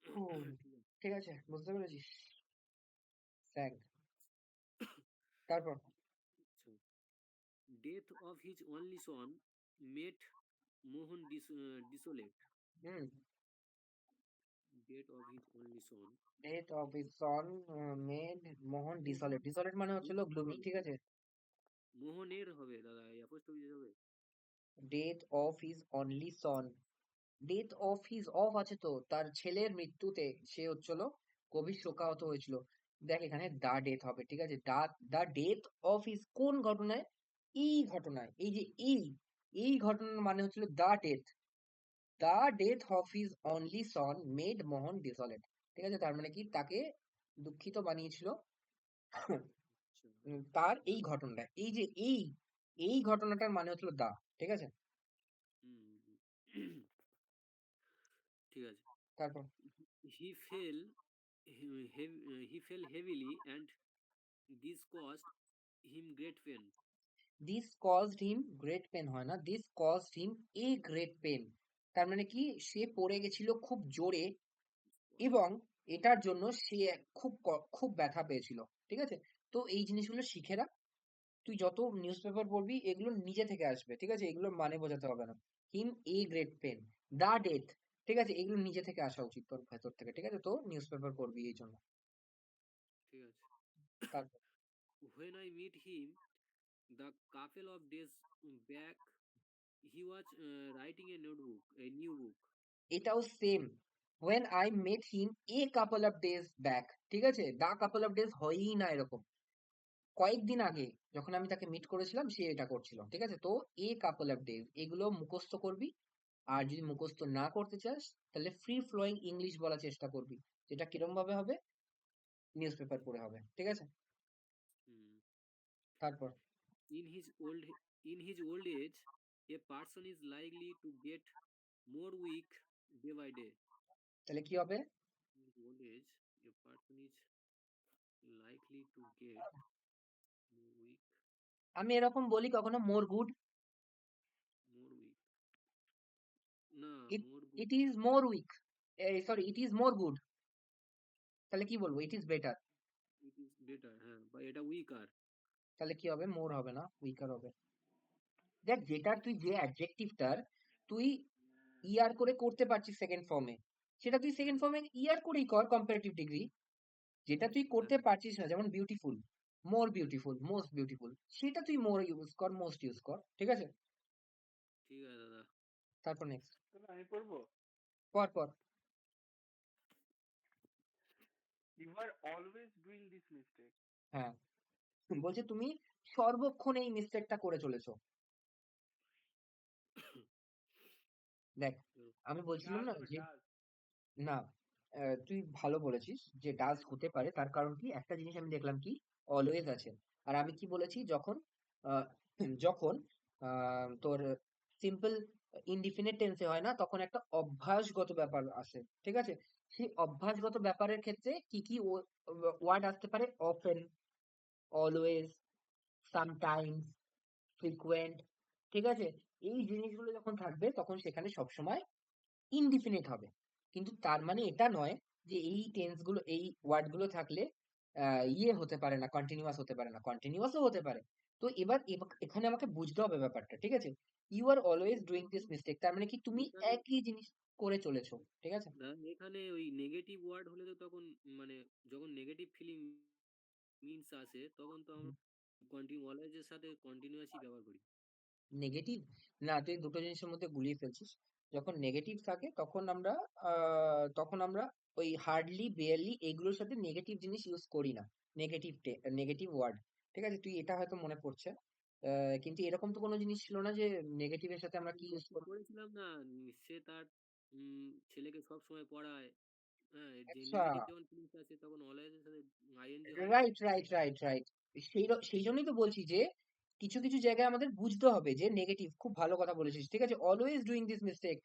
ঠিক আছে, ঠিক আছে, বুঝতে পেরেছিস? স্যাঙ্ক। তারপর আচ্ছা। Death of his only son made Mohan desolate. হুম, Death of his only son. Death of his son made Mohan desolate. Desolate মানে হচ্ছিল গ্লুমি, ঠিক আছে? মোহনের হবে দাদা, অ্যাপোস্ট্রোফি হবে। Death of his only Son. Death of his of আছে তো, তার ছেলের মৃত্যুতে সে হচ্ছিল গভীর শোকাহত হয়েছিল। দেখ এখানে দা ডেথ হবে, ঠিক আছে? দা ডেথ অফ হিজ কোন ঘটনায়? এই ঘটনায়, এই যে এই ঘটনার মানে হচ্ছিল the death. The death of his only son made Mohan desolate, ঠিক আছে? তার মানে কি তাকে দুঃখিত বানিয়েছিল আচ্ছা, তার এই দা, ঘটনাটা, এই যে এই ঘটনাটার মানে হচ্ছিল দা, ঠিক আছে? হুম, হুম। ঠিক আছে। তারপর He fell, he fell heavily, and this caused him great pain. This caused him great pain হয় না, this caused him a great pain. তার মানে কি সে পড়ে গেছিল খুব জোরে, This caused এবং এটার জন্য সে খুব ব্যথা পেয়েছিল, ঠিক আছে? তো এই জিনিসগুলো শিখে রাখ। তুই যত নিউজ পেপার পড়বি এগুলো নিজে থেকে আসবে, ঠিক আছে? এগুলোর মানে বোঝাতে হবে না। Him a great pain, the death, ঠিক আছে? এগুলো নিজে থেকে আসা উচিত তোর ভেতর থেকে, ঠিক আছে? তো নিউজ পেপার পড়বি এই জন্য। ঠিক আছে। তারপর When I meet him, the couple of days back, he was writing a notebook, a new book. এটাও same. when I met him a couple of days back, ঠিক আছে? দা couple of days হয়ই না এরকম। কয়েকদিন আগে যখন আমি তাকে মিট করেছিলাম সে এটা করছিল, ঠিক আছে? তো এ কাপল অফ ডেজ এগুলো মুখস্থ করবি। আর যদি মুখস্থ না করতে চাস তাহলে ফ্রি ফ্লোয়িং ইংলিশ বলার চেষ্টা করবি, যেটা কিরম ভাবে হবে? নিউজ পেপার পড়ে হবে, ঠিক আছে? Hmm. তারপর In his old in his old age, a person is likely to get more weak day by day. তাহলে কি হবে? In his old age, a person is likely to get more weak, আমি এরকম বলি কখনো মোর good, more weak. না, it more good. It is more weak, sorry it is more good. তাহলে কি বলবো? It is better. It is better, হ্যাঁ, বা এটা weaker. তাহলে কি হবে? মোর হবে না, উইকার হবে। দেখ যেটার তুই যে অ্যাডজেক্টিভটার তুই ইয়ার করে করতে পারছিস সেকেন্ড ফর্মে, সেটা তুই সেকেন্ড হ্যাঁ, ফর্মে ইয়ার করেই কর কম্পারেটিভ ডিগ্রি। যেটা তুই করতে হ্যাঁ, পারছিস না, যেমন beautiful, more beautiful, most beautiful, সেটা তুই মোর ইউজ কর, মোস্ট ইউজ কর, ঠিক আছে? ঠিক আছে দাদা। তারপর নেক্সট, তাহলে আমি পড়বো। পর পর। You are always doing this mistake. হ্যাঁ, বলছে তুমি সর্বক্ষণ এই মিস্টেকটা করে চলেছো। দেখ আমি বলছিলাম Does না or যে does? না, তুই ভালো বলেছিস যে ডাজ হতে পারে, তার কারণ কি একটা জিনিস আমি দেখলাম কি অলওয়েজ আছে। আর আমি কি বলেছি যখন আহ, যখন তোর সিম্পল ইনডিফিনিট টেন্সে হয় না তখন একটা অভ্যাসগত ব্যাপার আসে, ঠিক আছে? সেই অভ্যাসগত ব্যাপারের ক্ষেত্রে কি কি ওয়ার্ড আসতে পারে? অফেন, অলওয়েজ, সামটাইমস, ফ্রিকুয়েন্ট, ঠিক আছে? এই জিনিসগুলো যখন থাকবে তখন সেখানে সবসময় ইনডিফিনিট হবে। কিন্তু তার মানে এটা নয় যে এই টেন্স গুলো, এই ওয়ার্ড গুলো থাকলে ইয়ে হতে পারে না, কন্টিনিউয়াস হতে পারে না, কন্টিনিউয়াসও হতে পারে। তো এবার এখানে আমাকে বুঝতে হবে ব্যাপারটা, ঠিক আছে? You are always doing this mistake, তার মানে কি তুমি এখানে একই জিনিস করে চলেছো, ঠিক আছে? এখানে ওই নেগেটিভ ওয়ার্ড হলে তো তখন মানে যখন নেগেটিভ ফিলিং মিনস আসে তখন তো আমরা অলওয়েজ এর সাথে কন্টিনিউয়াসই ব্যবহার করি। নেগেটিভ না, তুই দুটো জিনিসের মধ্যে গুলিয়ে ফেলছিস। যখন নেগেটিভ থাকে তখন আমরা ওই হার্ডলি, বেয়ারলি এগুলোর সাথে নেগেটিভ জিনিস ইউজ করি না। নেগেটিভ নেগেটিভ ওয়ার্ড, ঠিক আছে? তুই এটা হয়তো মনে পড়ছে, কিন্তু এরকম তো কোনো জিনিস ছিল না যে নেগেটিভের সাথে আমরা কি ইউজ করবো। করেছিলাম না, সে তার ছেলেকে সব সময় পড়ায়। হ্যাঁ, যে আচ্ছা, নেগেটিভ যখন ফিলিংস আসে তখন অলওয়েজ এর সাথে আইএনজি হয়। Right right right right. সেই জন্যই তো বলছি যে কিছু কিছু জায়গায় আমাদের বুঝতে হবে যে নেগেটিভ, খুব ভালো কথা বলেছিস, ঠিক আছে? অলওয়েজ ডুইং দিস মিস্টেক,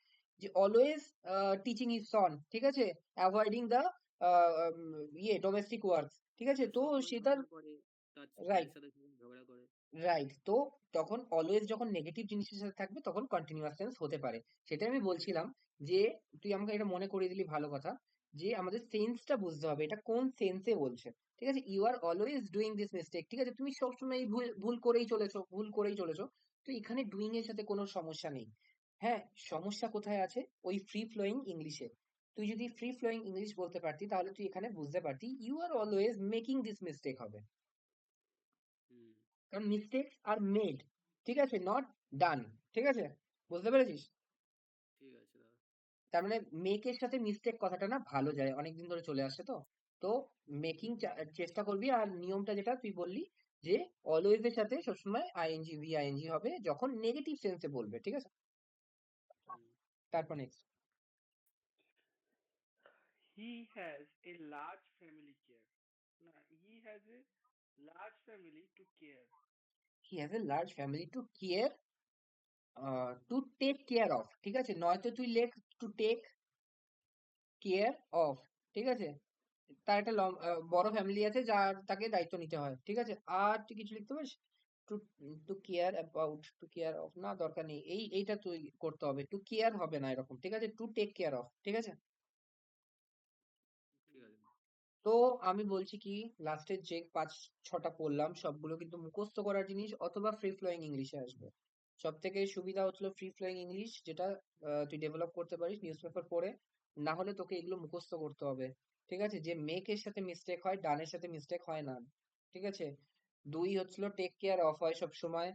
যে অলওয়েজ টিচিং ইজ সন, ঠিক আছে? অ্যাভয়েডিং দ্য ইয়ে ডোমেস্টিক ওয়ার্কস, ঠিক আছে? তো সবসময় সেটার ঝগড়া করে, তার রাইট স্ত্রীর সাথে সবসময় ঝগড়া করে। রাইট। তো তখন অলওয়েজ যখন নেগেটিভ জিনিসের সাথে থাকবে তখন কন্টিনিউয়াস টেন্স হতে পারে। সেটাই আমি বলছিলাম যে তুই আমাকে এটা মনে করিয়ে দিলি, ভালো কথা, যে আমাদের সেন্সটা বুঝতে হবে, এটা কোন সেন্সে বলছে, ঠিক আছে? You are always doing this mistake, ঠিক আছে? তুমি সবসময় এই ভুল ভুল করেই চলেছো, ভুল করেই চলেছো। তো এখানে ডুইং এর সাথে কোনো সমস্যা নেই। হ্যাঁ, সমস্যা কোথায় আছে? ওই ফ্রি ফ্লোয়িং ইংলিশে। তুই যদি ফ্রি ফ্লোয়িং ইংলিশ বলতে পারতি তাহলে তুই এখানে বুঝতে পারতি you are always making this mistake হবে। হুম, কারণ মিস্টেকস আর মেড, ঠিক আছে, নট ডান, ঠিক আছে? বুঝতে পেরেছিস? ঠিক আছে দাদা। তার মানে মেকের সাথে মিস্টেক কথাটা না ভালো যায়, অনেকদিন ধরে চলে আসছে তো। তো মেকিং চেষ্টা করবি, আর নিয়মটা যেটা তুই বললি যে অলওয়েজ এর সাথে সবসময় আইএনজি ভি আইএনজি হবে যখন নেগেটিভ সেন্সে বলবে, ঠিক আছে? হুম, তারপর next. He has a large family care. No, he has a large family to care. He has a large family to care, to take care of, ঠিক আছে? নয়তো তুই লেখ টু টেক কেয়ার অফ, ঠিক আছে? তার একটা বড় ফ্যামিলি আছে যার তাকে দায়িত্ব নিতে হয়, ঠিক আছে? আর তুই কিছু লিখতে পারিস? To to care about, to care of না, দরকার নেই, এইটা তুই করতে হবে, টু কেয়ার হবে না এরকম, ঠিক আছে? টু টেক কেয়ার অফ, ঠিক আছে? ঠিক আছে। তো আমি বলছি কি, লাস্টের যে 5-6টা পড়লাম সবগুলো কিন্তু মুখস্থ করার জিনিস অথবা ফ্রি ফ্লোয়িং ইংলিশে আসবে। সব থেকে সুবিধা হচ্ছিল ফ্রি ফ্লোয়িং ইংলিশ, যেটা তুই ডেভেলপ করতে পারিস নিউজ পেপার পড়ে। না হলে তোকে এগুলো মুখস্থ করতে হবে, ঠিক আছে? যে মেকের সাথে মিস্টেক হয়, ডানের সাথে মিস্টেক হয় না, ঠিক আছে? 2 হচ্ছিল টেক কেয়ার অফ হয় সব সময়।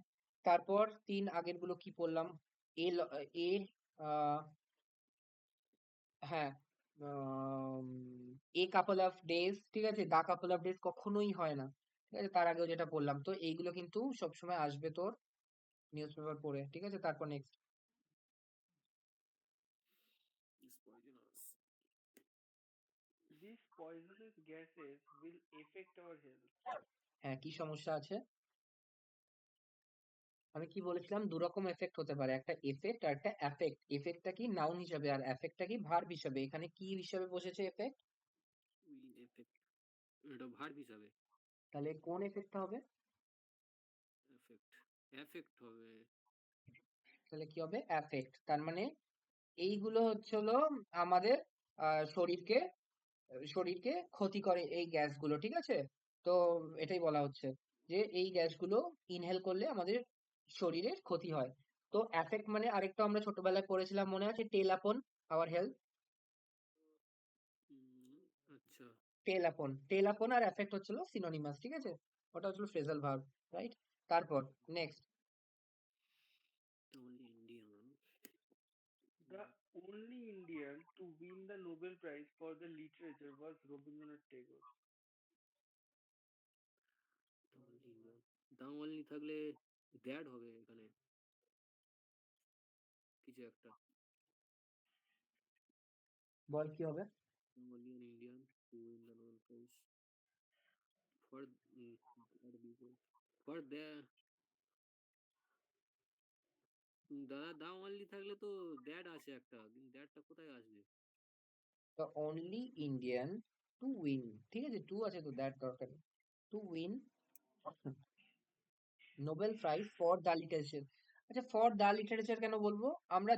তারপর 3 আগের গুলো কি পড়লাম? এ এ হ্যাঁ, আম, এ কাপল অফ ডেজ, ঠিক আছে? দা কাপল অফ ডেজ কখনোই হয় না, ঠিক আছে? তার আগেও যেটা বললাম, তো এইগুলো কিন্তু সবসময় আসবে তোর নিউজ পেপার পড়ে, ঠিক আছে? তারপর next. Is poisonous. These poisonous gases will affect our health. হ্যাঁ, কি সমস্যা আছে? আমি কি বলেছিলাম? দু রকম এফেক্ট হতে পারে, একটা এফেক্ট আর একটা অ্যাফেক্ট। এফেক্টটা কি নাউন হিসাবে, আর অ্যাফেক্টটা কি ভার্ব হিসাবে। এখানে কি হিসাবে বসেছে এফেক্ট? উইল এফেক্ট, এটা ভার্ব হিসাবে। তাহলে কোন এফেক্টটা হবে? এফেক্ট, এফেক্ট হবে। তাহলে কি হবে? অ্যাফেক্ট। তার মানে এইগুলো হচ্ছে হলো আমাদের শরীরকে শরীরকে ক্ষতি করে এই গ্যাসগুলো, ঠিক আছে? তো এটাই বলা হচ্ছে যে এই গ্যাসগুলো ইনহেল করলে আমাদের শরীরের ক্ষতি হয়। তো অ্যাফেক্ট মানে আরেকটা আমরা ছোটবেলায় পড়েছিলাম, মনে আছে? টেল আপন আওয়ার হেলথ। উম, আচ্ছা। টেল আপন আর অ্যাফেক্ট হচ্ছিল সিনোনিমাস, ঠিক আছে? ওটা হচ্ছিল ফ্রেজাল ভার্ব, রাইট? তারপর next. Only Indian. The only Indian to win the Nobel Prize for the literature was Rabindranath Tagore. Only Indian, them only থাকলে দ্যাট হবে এখানে কিছু একটা। বল কি হবে? Only an Indian to win the Nobel prize for for people for the, দাদা them only থাকলে তো দ্যাট আসে একটা, কিন্তু দ্যাটটা কোথায় আসবে? The only Indian to win, ঠিক আছে? টু আছে তো দ্যাট দরকার নেই। To win Nobel prize for the literature. আচ্ছা, ফর দা লিটারেচার কেন বলবো? আমরা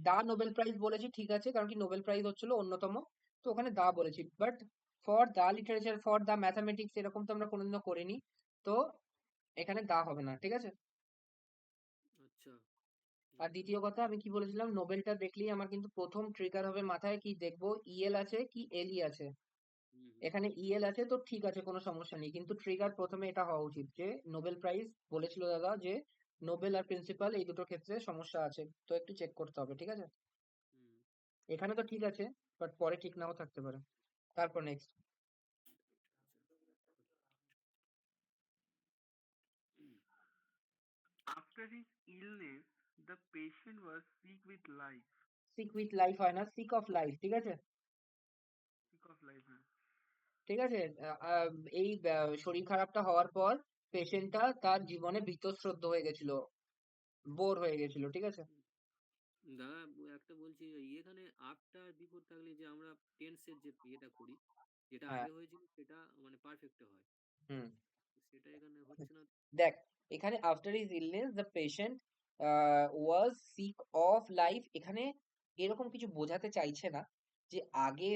দা নোবেল প্রাইজ বলেছি, ঠিক আছে, কারণ কি নোবেল প্রাইজ হচ্ছিল অন্যতম, তো ওখানে দা বলেছি। But for the literature, for the mathematics এরকম তো আমরা কোনোদিনও করিনি, তো এখানে দা হবে না, ঠিক আছে। আচ্ছা। আর দ্বিতীয় কথা আমি কি বলেছিলাম, নোবেলটা দেখলেই আমার কিন্তু প্রথম ট্রিগার হবে মাথায়, কি দেখবো, ইএল আছে কি এলই আছে। হুম হুম এখানে ইএল আছে তো ঠিক আছে, কোনো সমস্যা নেই, কিন্তু ট্রিগার প্রথমে এটা হওয়া উচিত যে নোবেল প্রাইজ বলেছিল দাদা, যে নোবেল আর প্রিন্সিপাল এই দুটো ক্ষেত্রে সমস্যা আছে, তো একটু চেক করতে হবে, ঠিক আছে। হুম। এখানে তো ঠিক আছে, বাট পরে ঠিক নাও থাকতে পারে। তারপর next. After his illness, the patient was sick with life. Sick with life হয় না, সিক অফ লাইফ, ঠিক আছে। Sick of life. ঠিক আছে। এই শরীর খারাপটা হওয়ার পর পেশেন্টটা তার জীবনে বীতশ্রদ্ধ হয়ে গেছিল, বোর হয়ে গেছিল, ঠিক আছে। দাদা একটা বলছি, এখানে আফটার বিফোর থাকলে যে আমরা টেন্সের যে ইয়েটা করি, যেটা হ্যাঁ। আগে হয়েছিল সেটা মানে পারফেক্টে হয়, হুম। সেটা এখানে হচ্ছে না। দেখ, এখানে after his illness the patient was sick of life, এখানে এরকম কিছু বোঝাতে চাইছে না, যে আগে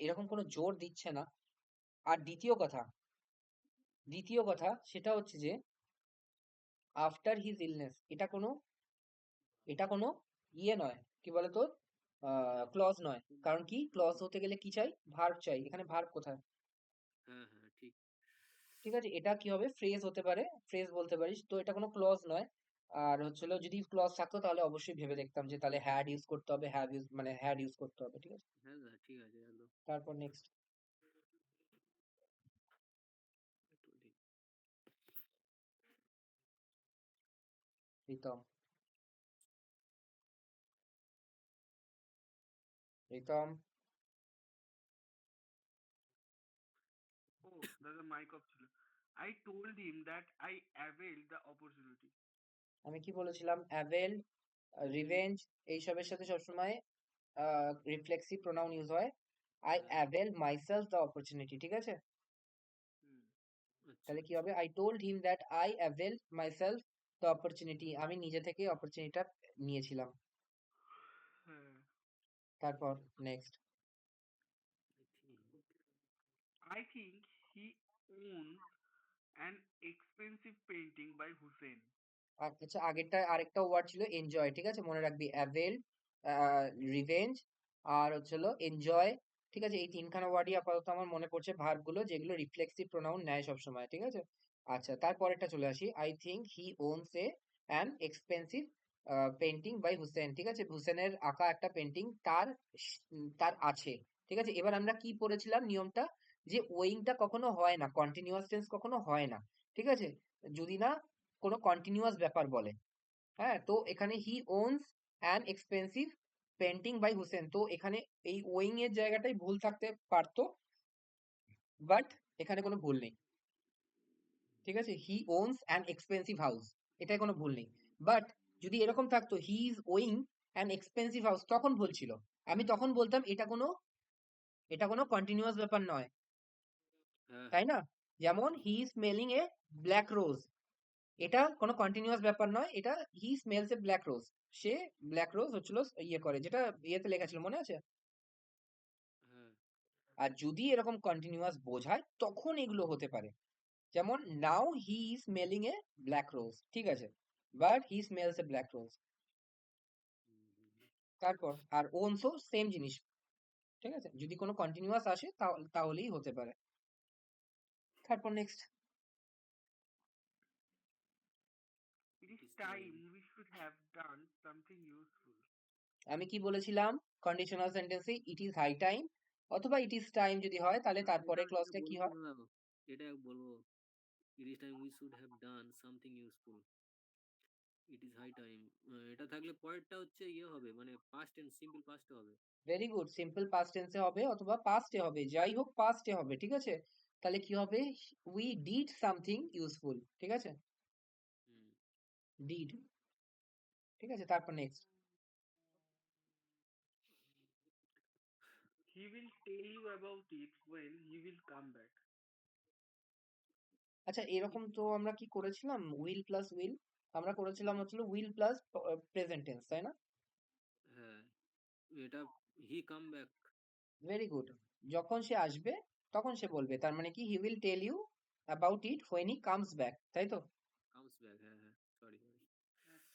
এরকম কোনো জোর দিচ্ছে না। আর দ্বিতীয় কথা সেটা হচ্ছে যে আফটার হিজ ইলনেস, এটা কোনো ইয়ে নয়, কি বলে তোর, ক্লজ নয়। কারণ কি, ক্লজ হতে গেলে কি চাই, ভার্ব চাই, এখানে ভার্ব কোথায়? হ্যাঁ হ্যাঁ ঠিক। ঠিক আছে, এটা কি হবে, ফ্রেজ হতে পারে, ফ্রেজ বলতে পারিস, তো এটা কোনো ক্লজ নয়। আর হচ্ছিল, যদি ক্লজ থাকতো তাহলে অবশ্যই ভেবে দেখতাম যে তাহলে হ্যাড ইউজ করতে হবে, হ্যাভ ইউজ মানে হ্যাড ইউজ করতে হবে, ঠিক আছে। হ্যাঁ দাদা ঠিক আছে একদম। তারপর নেক্সট। একটু ঠিক। Pritam, Pritam. Oh, there's a mic off ছিল. I told him that I availed the opportunity. আমি কি বলেছিলাম, অ্যাভেল, রিভেঞ্জ, এইসবের সাথে সবসময় রিফ্লেক্সিভ প্রোনাউন ইউজ হয়। আই হ্যাঁ। অ্যাভেল মাইসেলফ দ্য অপরচুনিটি, ঠিক আছে। হুম। আচ্ছা তাহলে কি আচ্ছা। হবে, I told him that I avail myself the opportunity, আমি নিজে থেকে অপরচুনিটিটা নিয়েছিলাম। হ্যাঁ। তারপর next. I think he owns an expensive painting by Hussein. আচ্ছা, আগেরটা আরেকটা ওয়ার্ড ছিল এনজয়, ঠিক আছে, মনে রাখবি, অ্যাভেল, রিভেঞ্জ, আর হচ্ছিল এনজয়, ঠিক আছে। এই তিনখানা ওয়ার্ডই আপাতত আমার মনে পড়ছে, ভার্ব গুলো যেগুলো রিফ্লেক্সিভ প্রোনাউন নেয় সবসময়, ঠিক আছে। আচ্ছা, তারপরেরটা চলে আসি, I think he owns an expensive painting by Hussain, ঠিক আছে, হুসেনের আঁকা একটা পেন্টিং তার আছে, ঠিক আছে। এবার আমরা কি পড়েছিলাম নিয়মটা, যে ওয়িংটা কখনো হয় না, কন্টিনিউয়াস টেন্স কখনো হয় না, ঠিক আছে, যদি না কোনো কন্টিনিউয়াস ব্যাপার বলে। হ্যাঁ, তো এখানে he owns an expensive painting by Husain, তো এখানে এই ওয়িং এর জায়গাটাই ভুল থাকতে পারতো, বাট এখানে কোনো ভুল নেই, ঠিক আছে। হি ওনস অ্যান এক্সপেন্সিভ হাউস, এটাই কোনো ভুল নেই। বাট যদি এরকম থাকতো he is owing an expensive house, তখন ভুল ছিল। আমি তখন বলতাম এটা কোনো কন্টিনিউয়াস ব্যাপার নয়, হ্যাঁ তাই হ্যাঁ। না। যেমন he is smelling a black rose, এটা কোনো কন্টিনিউয়াস ব্যাপার নয়, এটা he smells a black rose, সে ব্ল্যাক রোজ হচ্ছিল ইয়ে করে, যেটা ইয়েতে লেখা ছিল মনে আছে। হ্যাঁ। আর যদি এরকম কন্টিনিউয়াস বোঝায় তখন এগুলো হতে পারে, যেমন নাও হি স্মেলিং এ ব্ল্যাক রোজ, ঠিক আছে, but he smells a black rose. হুম, হুম, হুম। তারপর আর ওনসো সেম জিনিস, ঠিক আছে, যদি কোনো কন্টিনিউয়াস আসে তাহলেই হতে পারে। তারপর next. It It is is time. time we should have done something useful. আমি কি বলেছিলাম, কন্ডিশনাল সেন্টেন্সে ইট ইজ হাই টাইম অথবা ইট ইজ টাইম যদি হয়, তাহলে না তারপরে এটা ক্লজটা কি বলবো হয়? না, এটা বলবো, it is time we should have done something useful, it is high time। এটা থাকলে পরেরটা হচ্ছে ইয়ে হবে, মানে পাস্ট টেন্স, সিম্পল পাস্টে হবে। ভেরি গুড, সিম্পল পাস্ট টেন্সে হবে অথবা পাস্টে হবে, যাই হোক পাস্টে হবে, ঠিক আছে। তাহলে কি হবে, উই ডিড সামথিং ইউজফুল, ঠিক আছে, হুম। ডিড, ঠিক আছে। তারপর next. He will tell you about it when he will come back. আচ্ছা, এরকম তো আমরা কি করেছিলাম, উইল প্লাস উইল, আমরা করেছিলাম হচ্ছিল উইল প্লাস প্রেজেন্ট টেন্স, তাই না? হ্যাঁ, এটা he come back. Very good. যখন সে আসবে তখন সে বলবে, তার মানে কি he will tell you about it when he comes back, তাই তো? কামস ব্যাক, হ্যাঁ হ্যাঁ, sorry sorry.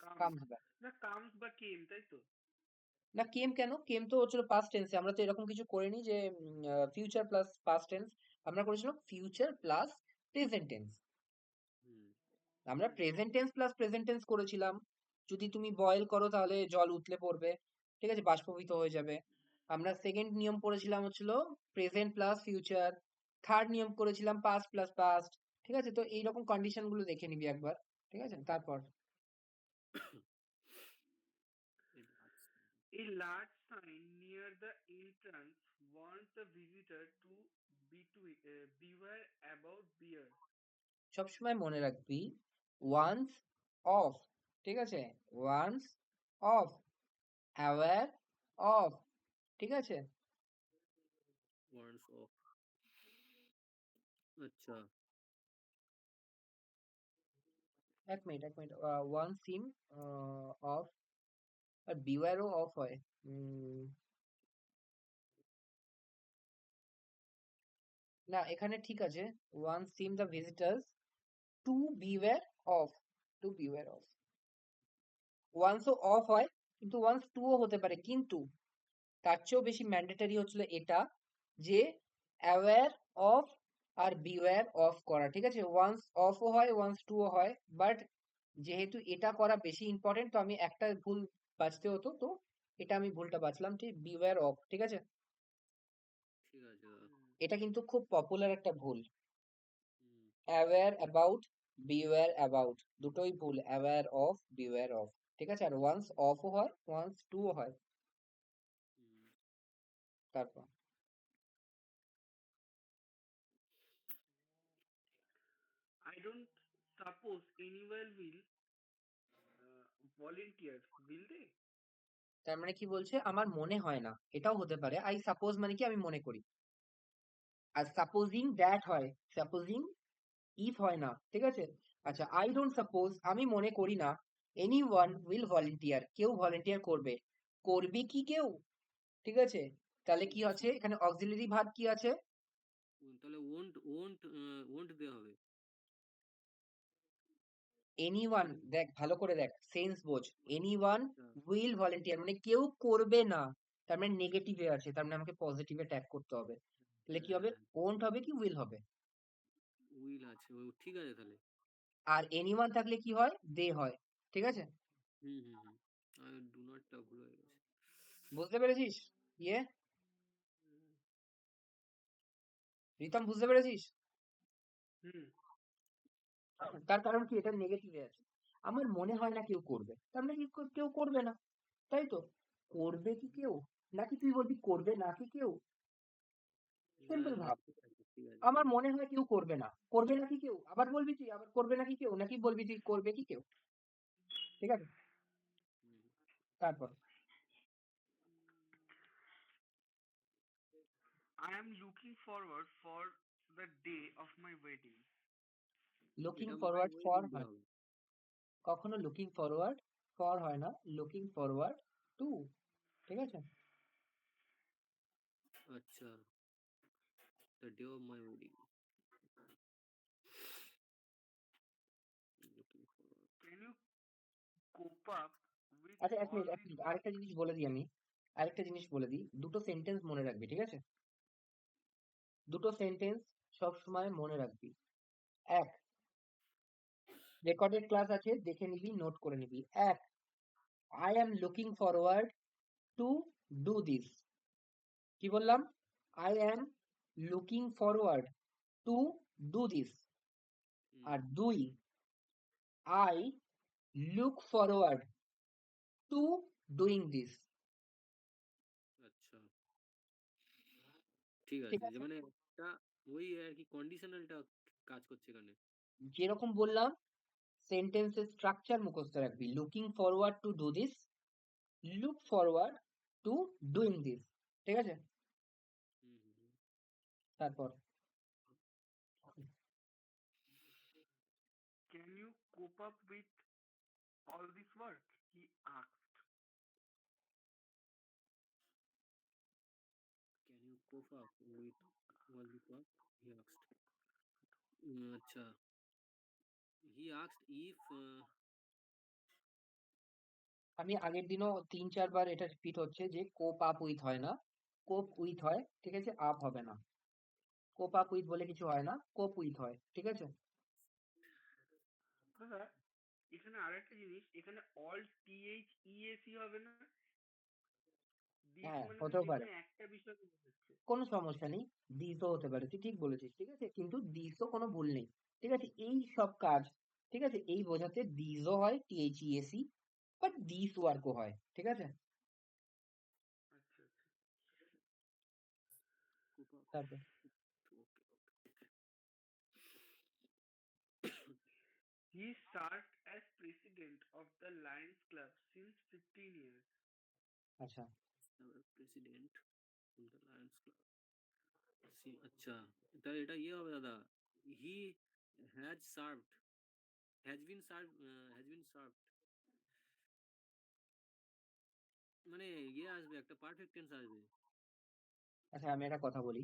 Comes, comes back. না কামস বা কেম, তাই তো? না কেম কেন? কেম তো হচ্ছিল পাস্ট টেন্সে, আমরা তো এরকম কিছু করিনি যে ফিউচার প্লাস পাস্ট টেন্স। আমরা করেছিলাম ফিউচার প্লাস প্রেজেন্ট টেন্স। হুম। আমরা present tense plus present tense করেছিলাম। যদি তুমি বয়েল করো তাহলে জল উতলে পড়বে, ঠিক আছে, বাষ্পীভূত হয়ে যাবে। আমরা সেকেন্ড নিয়ম পড়েছিলাম হচ্ছিল প্রেজেন্ট প্লাস ফিউচার। থার্ড নিয়ম করেছিলাম পাস্ট প্লাস পাস্ট। ঠিক আছে, তো এইরকম কন্ডিশন গুলো দেখে নিবি একবার, ঠিক আছে? তারপর A large sign near the entrance warns the visitor to beware about bear. সবসময় মনে রাখবি ওয়ান্স অফ, ঠিক আছে, ওয়ান্স অফ, অ্যাওয়্যার অফ, ঠিক আছে। Words of. আচ্ছা। এক মিনিট ওয়ান সিম অফ, আর বিওয়্যারও অফ হয়। না এখানে ঠিক আছে, ওয়ান him the visitors to beware of, to beware of. ওয়ান্সও অফ হয়, কিন্তু ওয়ান্স টুও হতে পারে, কিন্তু তার চেয়েও বেশি ম্যান্ডেটরি হচ্ছিল এটা, যে অ্যাওয়্যার অফ আর বিওয়্যার অফ করা, ঠিক আছে? ওয়ান্স অফও হয়, ওয়ান্স টুও হয়, বাট যেহেতু এটা করা বেশি ইম্পর্টেন্ট, তো আমি একটা ভুল বাঁচতে হতো, তো এটা আমি ভুলটা বাঁচলাম, ঠিক, বিওয়্যার অফ, ঠিক আছে। ঠিক আছে দাদা। এটা কিন্তু খুব পপুলার একটা ভুল। হুম। অ্যাওয়্যার অ্যাবাউট, বিওয়্যার অ্যাবাউট, দুটোই ভুল। অ্যাওয়্যার অফ, বিওয়্যার অফ, ঠিক আছে। আর ওয়ান্স অফও হয়, ওয়ান্স টুও হয়। হুম। তারপর I don't suppose anyone will volunteer, will they? তার মানে কি বলছে? আমার মনে হয় না, এটাও হতে পারে। আই সাপোজ মানে কি, আমি মনে করি। আর সাপোজিং দ্যাট হয়, সাপোজিং ইফ হয় না, ঠিক আছে। আচ্ছা, আই ডোন্ট সাপোজ, আমি মনে করি না, এনি ওয়ান উইল ভলেন্টিয়ার, কেউ ভলেন্টিয়ার করবে। করবে কি কেউ? ঠিক আছে, তাহলে কি আছে এখানে? অক্সিলারি ভার্ব কি আছে? তাহলে ওন্ট ওন্ট ওন্ট দেওয়া হবে। এনি ওয়ান, দেখ ভালো করে দেখ, সেন্স বোঝ। এনি ওয়ান আচ্ছা। উইল ভলেন্টিয়ার মানে কেউ করবে না, তার মানে নেগেটিভে আছে, তার মানে আমাকে পজিটিভে ট্যাগ করতে হবে। তাহলে কি হ্যাঁ হবে? হ্যাঁ। ওন্ট হবে কি উইল হবে? উইল আছে, ও ঠিক আছে তাহলে। আর এনিওয়ান থাকলে কি হয়? দে হয়, ঠিক আছে। হুম হুম হুম। আমি ডু নটটা ভুল হয়ে গেছে। বুঝতে পেরেছিস? ইয়ে, রিতম, বুঝতে পেরেছিস? হুম। তার কারণ কি? এটা নেগেটিভে আছে। আমার মনে হয় না কেউ করবে, তার মানে কি কেউ করবে না, তাই তো? করবে কি কেউ, নাকি তুই বলবি করবে নাকি কেউ? না সিম্পল না, ভাব। ঠিক আছে ঠিক আছে আমার ঠিক আছে। মনে হয় কেউ করবে না, করবে নাকি কেউ, আবার বলবি তুই, আবার করবে নাকি কেউ, নাকি বলবি তুই করবে কি কেউ, ঠিক আছে। হুম। তারপর I am looking forward for the day of my wedding. Looking এটা মাই ফরওয়ার্ড ফর ওয়েডিং দেওয়া হয়, হবে। কখনো লুকিং ফরওয়ার্ড ফর হয় না, লুকিং ফরওয়ার্ড টু, ঠিক আছে। আচ্ছা, the day of my wedding. Looking forward. Can you cope up with আচ্ছা, এক all মিনিট এক this মিনিট work? আরেকটা জিনিস বলে দিই আমি, আরেকটা জিনিস বলে দিই, দুটো সেন্টেন্স মনে রাখবি, ঠিক আছে? দুটো সেন্টেন্স সব সময় মনে রাখবি। এক, রেকর্ডেড ক্লাস আছে, দেখে নিবি, নোট করে নিবি। এক, I am looking forward to do this. কি বললাম? I am looking forward to do this. হুম। আর দুই, I look forward to doing this. আচ্ছা, ঠিক ঠিক আছে, যে আছে, মানে একটা ওই আর কি কন্ডিশনালটা কাজ করছে এখানে। যেরকম বললাম, সেন্টেন্সের স্ট্রাকচার মুখস্থ রাখবি। Looking forward to do this, look forward to doing this, ঠিক আছে। হুম হুম হুম। তারপর Can you cope up with all this work? He asked. Can you cope up with all this work? He asked. আচ্ছা, he asked if আমি আগের দিনও 3-4 বার এটা রিপিট হচ্ছে যে কোপ আপ উইথ হয় না, কোপ উইথ হয়, ঠিক আছে? আপ হবে না। কোপ আপ উইথ বলে কিছু হয় না, কোপ উইথ হয়, ঠিক আছে? দাদা এখানে আরেকটা জিনিস, এখানে অল THEAC হবে না? দিস হ্যাঁ, মানে তো হতেও পারে। যেকোনো একটা বিষয়কে বোঝাচ্ছে। কোনো সমস্যা নেই। দিসও হতে পারে। তুই ঠিক বলেছিস, ঠিক আছে? কিন্তু দিসও কোনো ভুল নেই। ঠিক আছে? এই সব কাজ, ঠিক আছে? এই বোঝাতে দিসও হয়, THEAC, বাট দিস ওয়ার্কও হয়। ঠিক আছে? আচ্ছা আচ্ছা। cope up. তারপর Okay, He served as president of the Lions Club since 15 years. আচ্ছা, our president from the Lions Club. আচ্ছা, তাহলে এটা ইয়ে হবে দাদা। He has served, has been served, মানে ইয়ে আসবে, একটা পারফেক্ট টেন্স আসবে। আচ্ছা আমি একটা কথা বলি।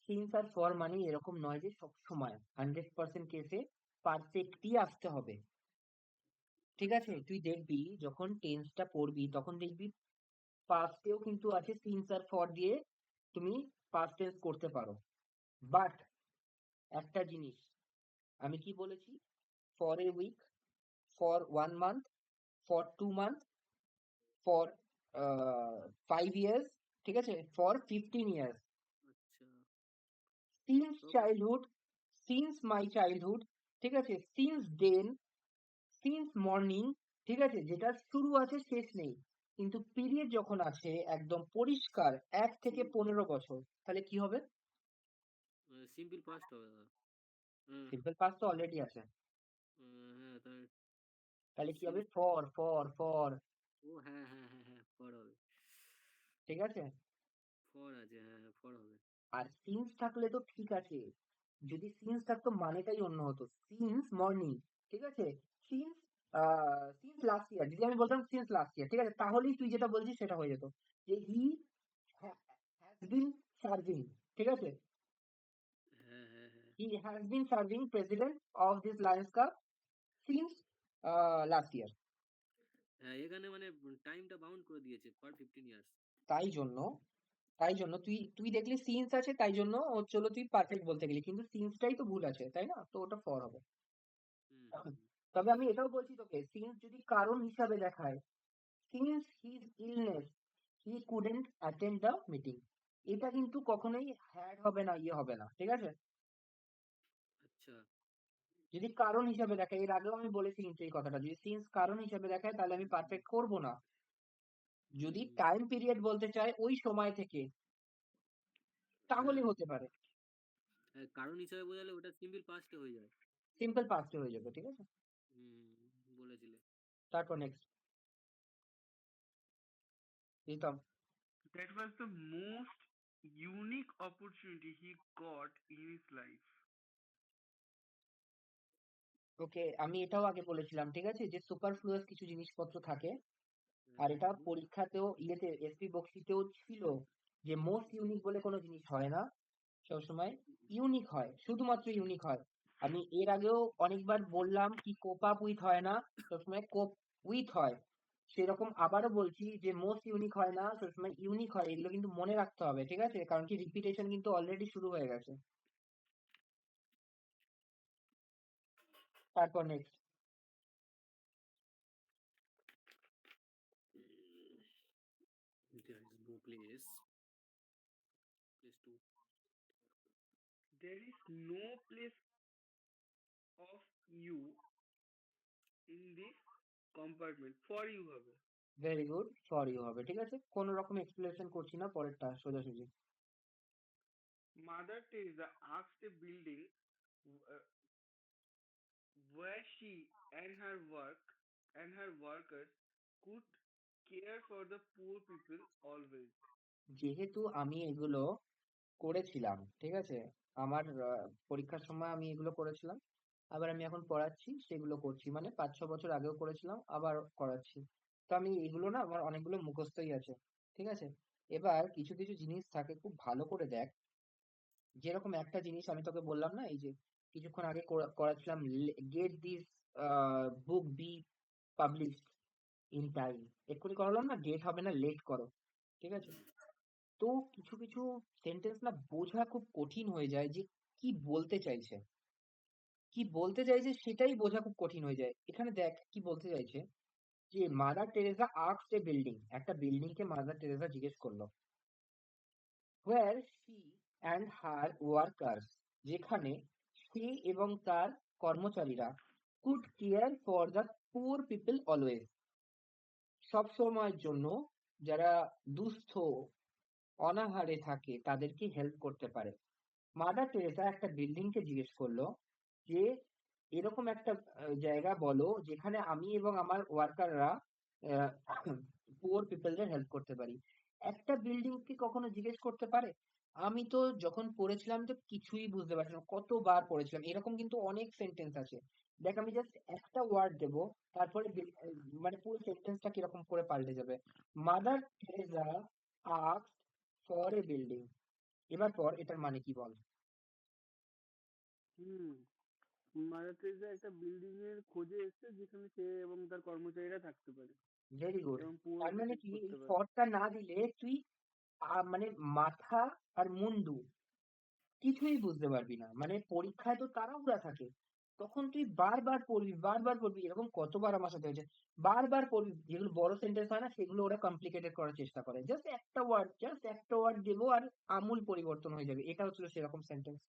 সিন্স আর ফর মানে এরকম নয় যে সবসময় 100% কেসে পারফেক্টই আসতে হবে। ঠিক আছে? আচ্ছা, তুই দেখবি যখন টেন্সটা পড়বি তখন দেখবি পাস্টেও কিন্তু আছে সিন্স আর ফর দিয়ে তুমি পাস্ট টেন্স করতে পারো। বাট একটা জিনিস আমি কি বলেছি? For a week, for 1 month, for 2 month, for 5 years, ঠিক আছে? For 15 years. আচ্ছা, since okay, childhood, since my childhood, ঠিক আছে? সিন্স দেন, সিন্স মর্নিং, ঠিক আছে? যেটা শুরু আছে শেষ নেই। কিন্তু পিরিয়ড যখন আছে একদম পরিষ্কার 1 থেকে 15 বছর, তাহলে কি হবে? সিম্পল পাস্ট হবে দাদা। হুম, সিম্পল পাস্ট তো অলরেডি আছে। হ্যাঁ, তাহলে তাহলে কি হবে? সিন্স, ফর, ফর, ফর, ও হ্যাঁ হ্যাঁ হ্যাঁ হ্যাঁ, ফর হবে। ঠিক আছে? ফর আছে, হ্যাঁ হ্যাঁ, ফর হবে। আর সিন্স থাকলে তো ঠিক আছে। যদি সিন্স থাকতো মানেটাই অন্য হতো। সিন্স মর্নিং, ঠিক আছে? সিন্স সিন্স লাস্ট ইয়ার, যদি আমি বলতাম সিন্স লাস্ট ইয়ার, ঠিক আছে? তাহলেই তুই যেটা বলছিস সেটা হয়ে যেত। যে হি হ্যাজ বিন সার্ভিং, ঠিক আছে? হ্যাঁ হ্যাঁ হ্যাঁ He has been serving president of this Lions Cup since last year. হ্যাঁ, এখানে মানে টাইমটা বাউন্ড করে দিয়েছে ফর 15 ইয়ার্স। তাই জন্য তাই জন্য তুই তুই দেখলি সিন্স আছে তাই জন্য ও চলো তুই পারফেক্ট বলতে গেলি, কিন্তু সিন্সটাই তো ভুল আছে, তাই না? তো ওটা ফর হবে। হুম হুম হুম। তবে আমি এটাও বলছি তোকে, সিন্স যদি কারণ হিসাবে দেখায়, since his illness he couldn't attend the meeting, এটা কিন্তু কখনোই হ্যাড হবে না, ইয়ে হবে না, ঠিক আছে? আচ্ছা, যদি কারণ হিসাবে দেখায়, এর আগেও আমি বলেছি কিন্তু এই কথাটা, যদি সিন্স কারণ হিসাবে দেখায় তাহলে আমি পারফেক্ট করবো না। যদি হুম, টাইম পিরিয়ড বলতে চায় ওই সময় থেকে, তাহলে হ্যাঁ হতে পারে। হ্যাঁ, কারণ হিসাবে বোঝালে ওটা সিম্পল পাস্টে হয়ে যায়। সিম্পল পাস্টে হয়ে যাবে, ঠিক আছে? হুম, বলেছিলে। তারপর next Pritam. That was the most unique opportunity he got in his life. ওকে, আমি এটাও আগে বলেছিলাম, ঠিক আছে? যে সুপারফ্লুয়াস কিছু জিনিসপত্র থাকে, আর হ্যাঁ এটা হ্যাঁ পরীক্ষাতেও ইয়েতে এসপি বক্সিতেও ছিল, যে মোস্ট ইউনিক বলে কোনো জিনিস হয় না, সবসময় ইউনিক হয়, শুধুমাত্র ইউনিক হয়। আমি এর আগেও অনেকবার বললাম কি কোপ আপ উইথ হয় না, সবসময় কোপ উইথ হয়। সেরকম আবারও বলছি যে মোস্ট ইউনিক হয় না, সবসময় ইউনিক হয়। এগুলো কিন্তু মনে রাখতে হবে, ঠিক আছে? কারণ কি রিপিটেশন কিন্তু অলরেডি শুরু হয়ে গেছে। তারপর next. there is no place to, There is no place of you in this compartment. For you হবে। ভেরি গুড, ফর ইউ হবে, ঠিক আছে? কোনো রকম এক্সপ্লেনেশন করছি না, পরেরটা সোজাসুজি। Mother Teresa asked a building uh, where she and her workers could care for the poor people always. যেহেতু আমি এগুলো করেছিলাম, ঠিক আছে? আমার পরীক্ষার সময় আমি এগুলো করেছিলাম। আবার আমি এখন পড়াচ্ছি, সেগুলো করছি। মানে 5-6 বছর আগেও করেছিলাম, আবার করাচ্ছি। তো আমি এগুলো না আমার অনেকগুলো মুখস্থই আছে। ঠিক আছে? এবার কিছু, কিছু জিনিস থাকে খুব ভালো করে দেখ। যেরকম একটা জিনিস আমি তোকে বললাম না, এই যে কিছুক্ষণ আগে করাচ্ছিলাম, get this book be published in time. এক্ষুনি করালাম না, গেট হবে না, লেট করো। ঠিক আছে? তো কিছু, কিছু সেন্টেন্স না বোঝা খুব কঠিন হয়ে যায় যে কি বলতে চাইছে। কি বলতে চাইছে সেটাই বোঝা খুব কঠিন হয়ে যায়। এখানে দেখ কি বলতে চাইছে, যে মাদার টেরেসা আস্কড এ বিল্ডিং, একটা বিল্ডিং কে মাদার টেরেসা জিজ্ঞেস করলো, where she and her workers, যেখানে সে এবং তার কর্মচারীরা could care for the poor people always, সব সময়ের জন্য যারা দুস্থ অনাহারে থাকে তাদেরকে হেল্প করতে পারে। মাদার টেরেসা একটা বিল্ডিং কে জিজ্ঞেস করলো যে এরকম একটা জায়গা বলো যেখানে আমি এবং আমার ওয়ার্কাররা পুয়ার পিপলদের হেল্প করতে পারি। একটা বিল্ডিং কি কখনো জিজ্ঞেস করতে পারে? আমি তো যখন পড়েছিলাম তো কিছুই বুঝতে পারছিলাম না। কতবার পড়েছিলাম, এরকম কিন্তু অনেক সেন্টেন্স আছে। দেখ আমি জাস্ট একটা ওয়ার্ড দেবো, তারপরে মানে পুরো সেন্টেন্সটা কিরকম করে পাল্টে যাবে। Mother Teresa asked for a building, এবার পর এটার মানে কি বল। হুম, মাদার টেরেসা একটা বিল্ডিং এর খোঁজে এসেছে যেখানে সে এবং তার কর্মচারীরা থাকতে পারে ভেরি গুড। এবং তার পুয়ারদের মানে হেল্প কি, এই করতে পারে। ফরটা না দিলে তুই মানে মাথা আর মুন্ডু কিছুই বুঝতে পারবি না। মানে পরীক্ষায় তো তাড়াহুড়া থাকে, তখন তুই বারবার পড়বি, বারবার পড়বি। এরকম কতবার আমার সাথে হয়েছে, বারবার পড়বি। যেগুলো বড় সেন্টেন্স হয় না সেগুলো ওরা কমপ্লিকেটেড করার চেষ্টা করে। জাস্ট একটা ওয়ার্ড দেবো আর আমূল পরিবর্তন হয়ে যাবে। এটা হচ্ছিল সেরকম সেন্টেন্স।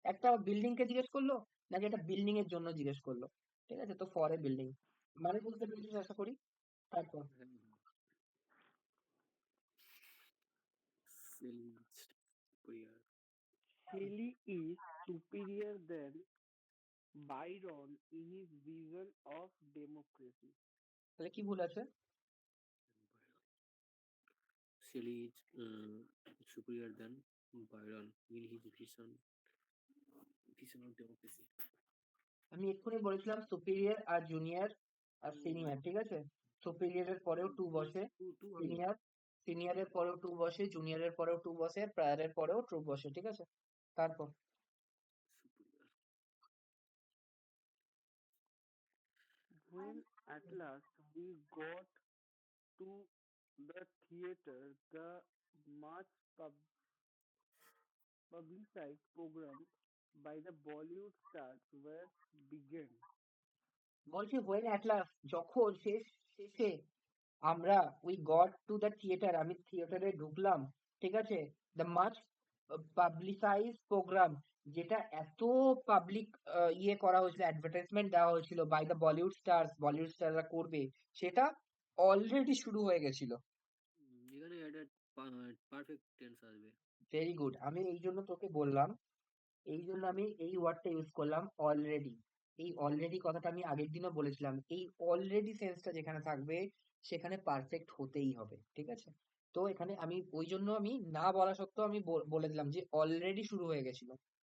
একটা বিল্ডিং কে জিজ্ঞেস করলো, নাকি একটা বিল্ডিং এর জন্য জিজ্ঞেস করলো। ঠিক আছে? তো ফর এ বিল্ডিং মানে বুঝতে পেরেছিস আশা করি। তারপর superior. Shelley is superior than Byron in his vision of democracy. তাহলে কি ভুল আছে? Shelley is superior than Byron in his vision of democracy. আমি এক্ষুনি বলেছিলাম সুপিরিয়র আর জুনিয়র আর সিনিয়র। ঠিক আছে? সুপিরিয়রের পরেও টু বসে, টু হবে সিনিয়র সিনিয়রের পরেও টু বসে, জুনিয়রের পরেও টু বসে, প্রায়ারের পরেও টু বসে। ঠিক আছে? তারপর superior. When at last we got to the theater, the much publicized program by the Bollywood stars were began. বলছি হোয়েন অ্যাট লাস্ট, যখন শেষে আমরা we got to the theatre, আমি থিয়েটারে ঢুকলাম। ঠিক আছে? দ্য মাচ পাবলিসাইজ প্রোগ্রাম, যেটা এত পাবলিক ইয়ে করা হয়েছিল, অ্যাডভার্টাইজমেন্ট দেওয়া হয়েছিল বাই দ্য বলিউড স্টাররা করবে, সেটা অলরেডি শুরু হয়ে গেছিল। এখানে একটা পারফেক্ট টেন্স আসবে। Very good. আমি এই জন্য তোকে বললাম, এই জন্য আমি এই ওয়ার্ডটা ইউজ করলাম, অলরেডি। এই অলরেডি কথাটা আমি আগের দিনও বলেছিলাম, এই অলরেডি সেন্সটা যেখানে থাকবে সেখানে পারফেক্ট হতেই হবে। ঠিক আছে? তো এখানে আমি ওই জন্য আমি না বলা সত্ত্বেও আমি বলে দিলাম যে অলরেডি শুরু হয়ে গেছিল।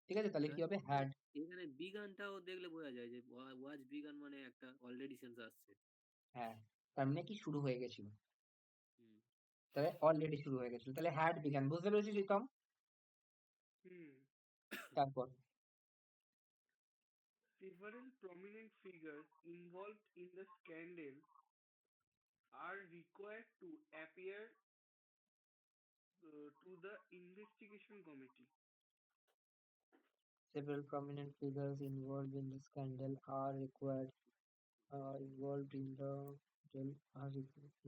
ঠিক আছে? তাহলে কি হবে? হ্যাড। এখানে বিগানটাও দেখলে বোঝা যায় যে ওয়াজ বিগান মানে একটা অলরেডি সেন্স আসছে। হ্যাঁ, তার মানে কি শুরু হয়ে গেছিল। হুম। তাহলে অলরেডি শুরু হয়ে গেছিল, তাহলে হ্যাড বিগান। বুঝতে পেরেছিস রিতম? Hmm. তারপর Several prominent figures involved in the scandal are required to appear to the investigation committee. several prominent figures involved in the scandal are involved in the are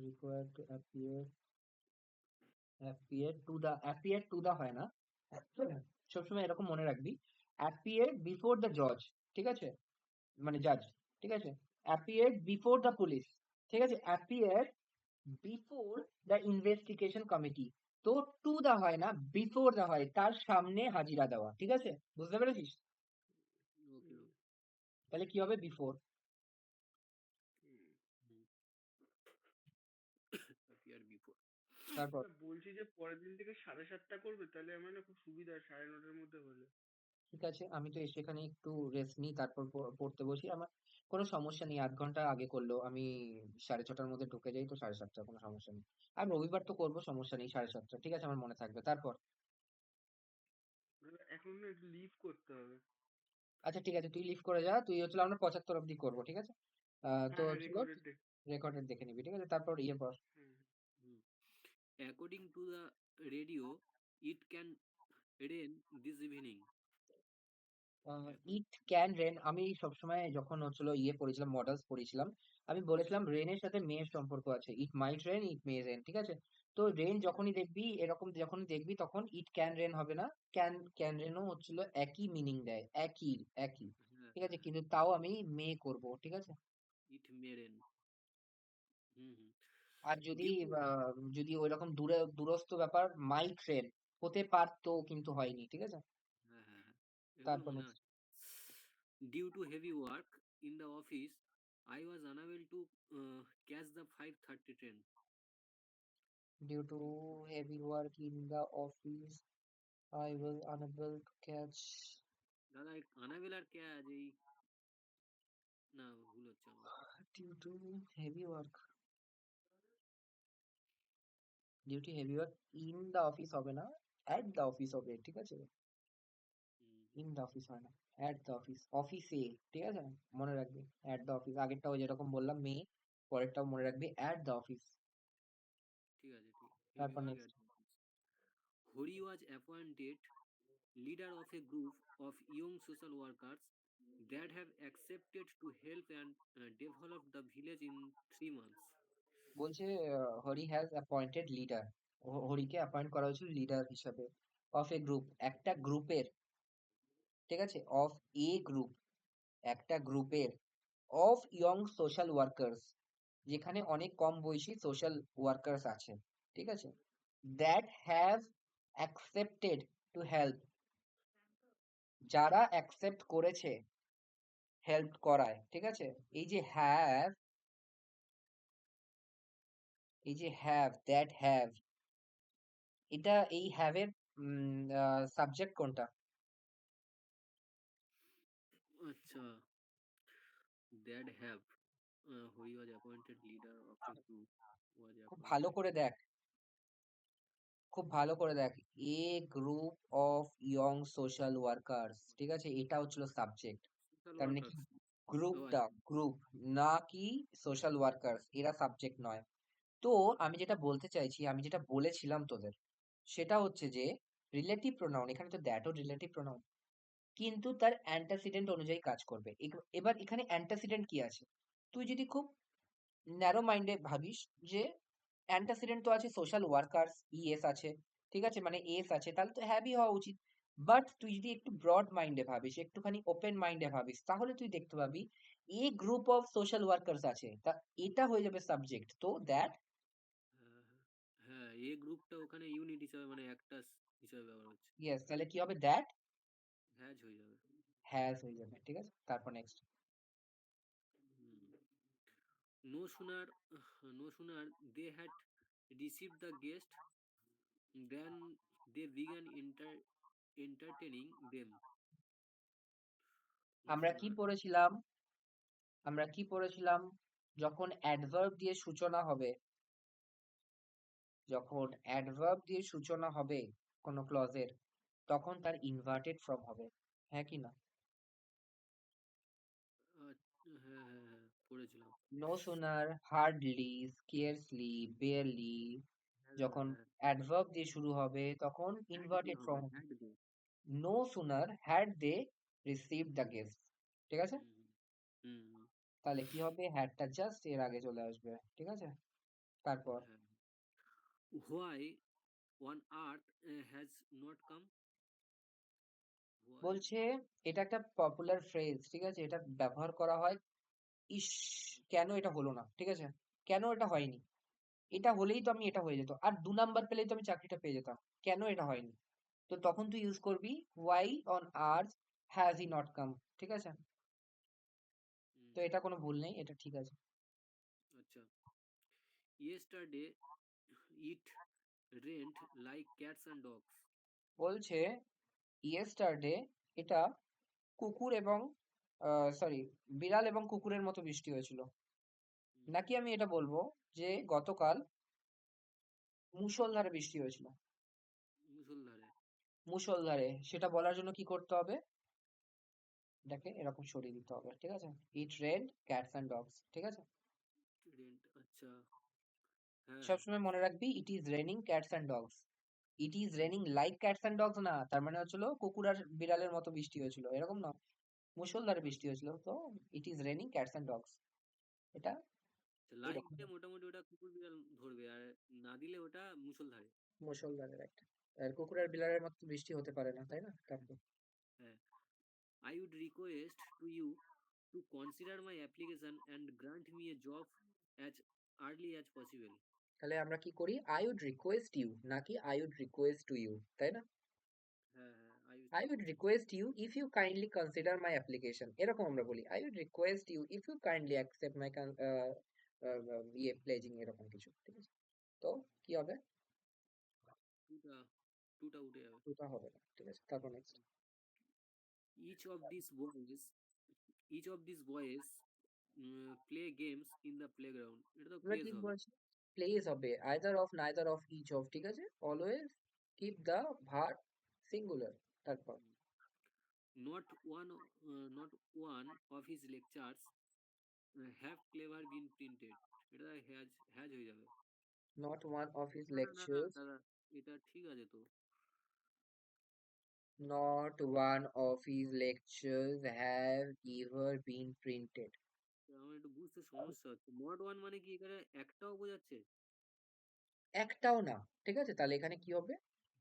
required to appear to the হয় না, সবসময় এরকম মনে রাখবি, appear before the judge। ঠিক আছে? মানে জাজ। ঠিক আছে? appear before the police। ঠিক আছে? appear before the investigation committee। তো টু দা হয় না, বিফোর দা হয়, তার সামনে হাজিরা দেওয়া। ঠিক আছে? বুঝতে পেরেছিস? ওকে Hmm. ওকে। তাহলে কি হবে? বিফোর। Hmm. appear before. তারপর বলছি যে পরের দিন থেকে 7:30 করবে, তাহলে আমার না খুব সুবিধা হয় 9:30-র মধ্যে হলে। ঠিক আছে, আমি তো এসে এখানে একটু রেস্ট নিই, তারপর পড়তে বসি। আমার কোনো সমস্যা নেই, 8 ঘন্টা আগে করলেও আমি 6:30টার মধ্যে ঢুকে যাই, তো 7:30 কোনো সমস্যা নেই। আর রবিবার তো করবো, সমস্যা নেই, 7:30, ঠিক আছে, আমার মনে থাকবে। তারপর এখন না একটু লিভ করতে হবে। আচ্ছা ঠিক আছে, তুই লিভ করে যা, তুই হচ্ছিল আমরা 75 অব্দি করবো, ঠিক আছে। তো হ্যাঁ হ্যাঁ, হচ্ছিল রেকর্ডেড ডে। রেকর্ডেড দেখে নিবি, ঠিক আছে, তারপর ইয়ে পর। হুম। হুম। According to the radio, it can rain this evening. এখন ইট ক্যান রেন, আমি সবসময় যখন হচ্ছিল ইয়ে পড়েছিলাম, মডেলস পড়েছিলাম, আমি বলেছিলাম রেনের সাথে মেয়ের সম্পর্ক আছে, ইট মাইট রেন, ইট মে রেন, ঠিক আছে। তো রেন যখনই দেখবি, এরকম যখনই দেখবি, তখন ইট ক্যান রেন হবে না, ক্যান ক্যান রেনও হচ্ছিল একই মিনিং দেয়, একই একই, হ্যাঁ ঠিক আছে, হ্যাঁ, কিন্তু তাও আমি মে করব, ঠিক আছে। it may rain. হুম হুম। আর যদি Due to যদি ওইরকম দূরস্থ ব্যাপার, মাইট রেন হতে পারতো কিন্তু হয়নি, ঠিক আছে। হ্যাঁ হ্যাঁ হ্যাঁ, এগুলো তারপর মনে next, আছে। Due to heavy work in the office, I was unable to catch the 5:30 train. due to heavy work in the office, I was unable to catch. দাদা আনাবেল আর ক্যাচ এই, না ভুল হচ্ছে আমার। Due to heavy work, due to heavy work in the office হবে না, at the office হবে, ঠিক আছে। হুম in হুম, the office হয় না, at the office, অফিসে, ঠিক আছে, মনে রাখবি। at the office, আগেরটাও যেরকম বললাম মে, পরেরটাও মনে রাখবি at the office। ঠিক আছে ঠিক। হেভি তারপর work next, at the office. Hari was appointed leader of a group of young social workers that have accepted to help and develop the village in 3 months. বলছে Hari has appointed leader, হরিকে appoint করা হয়েছিল leader হিসাবে, of A group, একটা গ্রুপের, ঠিক আছে, of A group, একটা গ্রুপের, অফ ইয়ং সোশ্যাল ওয়ার্কার্স, যেখানে অনেক কম বয়সী সোশ্যাল ওয়ার্কার্স আছে, ঠিক আছে, that have accepted to help, যারা অ্যাকসেপ্ট করেছে হেল্প করায়, ঠিক আছে। এই যে হ্যাভ, এই যে হ্যাভ, দ্যাট হ্যাভ, এটা এই হ্যাভ এর সাবজেক্ট কোনটা? আচ্ছা, that have Hori was appointed leader of a group was খুব ভালো appointed করে দেখ, খুব ভালো করে দেখ, a group of young social workers, ঠিক আছে, এটা হচ্ছিল সাবজেক্ট। social তার মানে কি, workers. ও গ্রুপটা, আচ্ছা, গ্রুপ, না কি সোশ্যাল ওয়ার্কার্স, এরা সাবজেক্ট নয়। তো আমি যেটা বলতে চাইছি, আমি যেটা বলেছিলাম তোদের, সেটা হচ্ছে যে রিলেটিভ প্রোনাউন, এখানে তো দ্যাটও রিলেটিভ প্রোনাউন, কিন্তু তার অ্যান্টাসিডেন্ট অনুযায়ী কাজ করবে। এবার এখানে অ্যান্টাসিডেন্ট কি আছে, তুই যদি খুব ন্যারো মাইন্ডে ভাবিস যে অ্যান্টাসিডেন্ট তো আছে সোশ্যাল ওয়ার্কার্স, ইএস আছে, ঠিক আছে, মানে এস আছে, তাহলে তো হ্যাভি হওয়া উচিত। বাট তুই যদি একটু ব্রড মাইন্ডে ভাবিস, একটুখানি ওপেন মাইন্ডে ভাবিস, তাহলে তুই দেখতে পাবি এ গ্রুপ অফ সোশ্যাল ওয়ার্কার্স আছে, তা এটা হয়ে যাবে সাবজেক্ট, তো দ্যাট, হ্যাঁ হ্যাঁ হ্যাঁ, এ গ্রুপটা ওখানে ইউনিট হিসাবে মানে একটা হিসাবে ব্যবহার হচ্ছে, ইয়েস, তাহলে কি হবে, দ্যাট হ্যাজ হয়ে যাবে। হ্যাজ হয়ে যাবে, ঠিক আছে। তারপর next, hmm. no sooner no sooner they had received the guest than they began entertaining them. No আমরা কি sooner পড়েছিলাম, আমরা কি পড়েছিলাম, যখন অ্যাডভার্ব দিয়ে সূচনা হবে, যখন অ্যাডভার্ব দিয়ে সূচনা হবে কোনো ক্লজের, তখন তার ইনভার্টেড ফর্ম হবে, হ্যাঁ কি না? হ্যাঁ হ্যাঁ হ্যাঁ পড়েছিলাম। No sooner, hardly, scarcely, barely, হ্যাঁ দাদা যখন হ্যাঁ, অ্যাডভার্ব দিয়ে শুরু হবে তখন হ্যাড দে ইনভার্টেড হবে, ফর্ম হবে। Had they. No sooner had they receive the guest, ঠিক আছে, হুম হুম হুম, তাহলে কি হবে, হ্যাডটা জাস্ট এর আগে চলে আসবে, ঠিক আছে। তারপর হ্যাঁ। Why on earth has not come? Why? বলছে, এটা একটা পপুলার ফ্রেজ, ঠিক আছে, এটা ব্যবহার করা হয়, ইস, কেন এটা হলো না, ঠিক আছে, কেন এটা হয়নি, এটা হলেই তো আমি এটা হয়ে যেত, আর 2 নাম্বার পেলেই তো আমি চাকরিটা পেয়ে যেতাম, কেন এটা হয়নি, তো তখন তুই ইউজ করবি why on earth has he not come, ঠিক আছে। হুম, তো এটা কোনো ভুল নেই, এটা ঠিক আছে। আচ্ছা। Yesterday it rained like cats and dogs. বলছে ইয়েস্টারডে এটা কুকুর এবং সরি, বিড়াল এবং কুকুরের মতো বৃষ্টি হয়েছিল। নাকি আমি এটা বলবো যে গতকাল মুষলধারে বৃষ্টি হয়েছিল? মুষলধারে। মুষলধারে সেটা বলার জন্য কি করতে হবে? এটাকে এরকম সরিয়ে দিতে হবে, ঠিক আছে? It rained cats and dogs, ঠিক আছে? রেন্ট, আচ্ছা। হ্যাঁ, হ্যাঁ। সবসময় মনে রাখবি it is raining cats and dogs. It is raining like cats and dogs না, তার মানে হচ্ছিল কুকুর আর বিড়ালের মতো বৃষ্টি হয়েছিল, এরকম না, মুষলধারে বৃষ্টি হয়েছিল। তো it is raining cats and dogs, এটা লাইক এরকম দিলে মোটামুটি ওটা কুকুর বিড়াল ধরবে, আর না দিলে ওটা মুষলধারে। মুষলধারের একটা। আর কুকুর আর বিড়ালের মতো বৃষ্টি হতে পারে না, তাই না? তারপর হ্যাঁ। I would request to you to consider my application and grant me a job as early as possible. তাহলে আমরা কি করি? আই উড রিকোয়েস্ট ইউ, নাকি I would request to you, তাই না? হ্যাঁ, হ্যাঁ, I would request you if you kindly consider my application, এরকম আমরা বলি। I would request you if you kindly accept my ইয়ে প্লেজিং, এরকম কিছু, ঠিক আছে? তো কি হবে? টুটা টুটা উঠে যাবে। দুটা হবে না, ঠিক আছে? তারপর next Each of these boys, each of these boys play games in the playground. এটা তো আমরা প্লেস ঠিক হবে। বলছি, প্লেস হবে either of neither of each of, ঠিক আছে? অলওয়েজ কিপ দা ভার সিঙ্গুলার। তারপর Not one, not one of his lectures have clever been printed. এটা হ্যাজ হয়ে যাবে। নট ওয়ান অফ হিজ না, না, না, না, লেকচার্স, দাদা, এটা ঠিক আছে তো। Not one of his lectures have ever been printed. আমার একটু বুঝতে সমস্যা হচ্ছে। নট ওয়ান মানে কি এখানে একটাও বোঝাচ্ছে? একটাও না, ঠিক আছে? তাহলে এখানে কি হবে?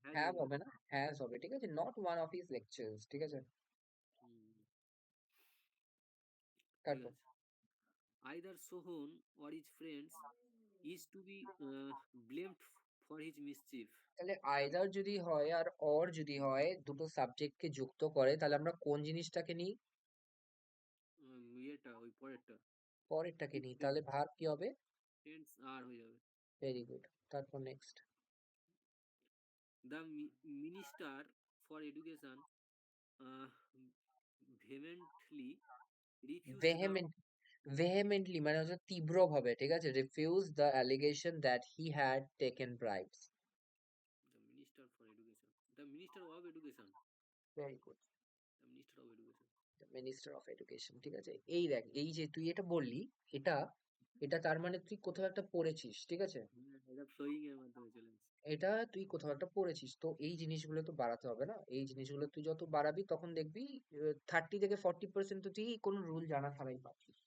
হ্যাজ হ্যাভ হয়ে হবে যাবে। না, হ্যাজ হবে, ঠিক আছে? Not one of his lectures, ঠিক আছে? হুম, ঠিক তারপর আছে। Either Sohon or his friends is to be blamed for his mischief. তাহলে আইদার যদি হয় আর অর যদি হয়, দুটো সাবজেক্টকে যুক্ত করে, তাহলে আমরা কোন জিনিসটাকে নিই? ইয়েটা ওই পরেরটা। পরেরটাকে His নিই, তাহলে friends, ভার্ব কি হবে? friends আর হয়ে যাবে। Very good. তারপর next The minister for education uh, vehemently refused the vehement, vehemently মানে হচ্ছে তীব্রভাবে, ঠিক আছে? Refuse the allegation that he had taken bribes. the minister for education, the minister of education, very good. the minister of education. Minister of education, ঠিক আছে? এই দেখ, এই যে তুই এটা বললি, এটা এটা তার মানে তুই কোথাও একটা পড়েছিস, ঠিক আছে? হ্যাঁ, এটা ফ্লোয়িং এর মাধ্যমে চলে এসেছে। এটা তুই কোথাও একটা পড়েছিস, তো এই জিনিসগুলো তো বাড়াতে হবে না? এই জিনিসগুলো তুই যত বাড়াবি তখন দেখবি 30 থেকে 40% তো তুই কোনো রুল জানা ছাড়াই পাচ্ছিস,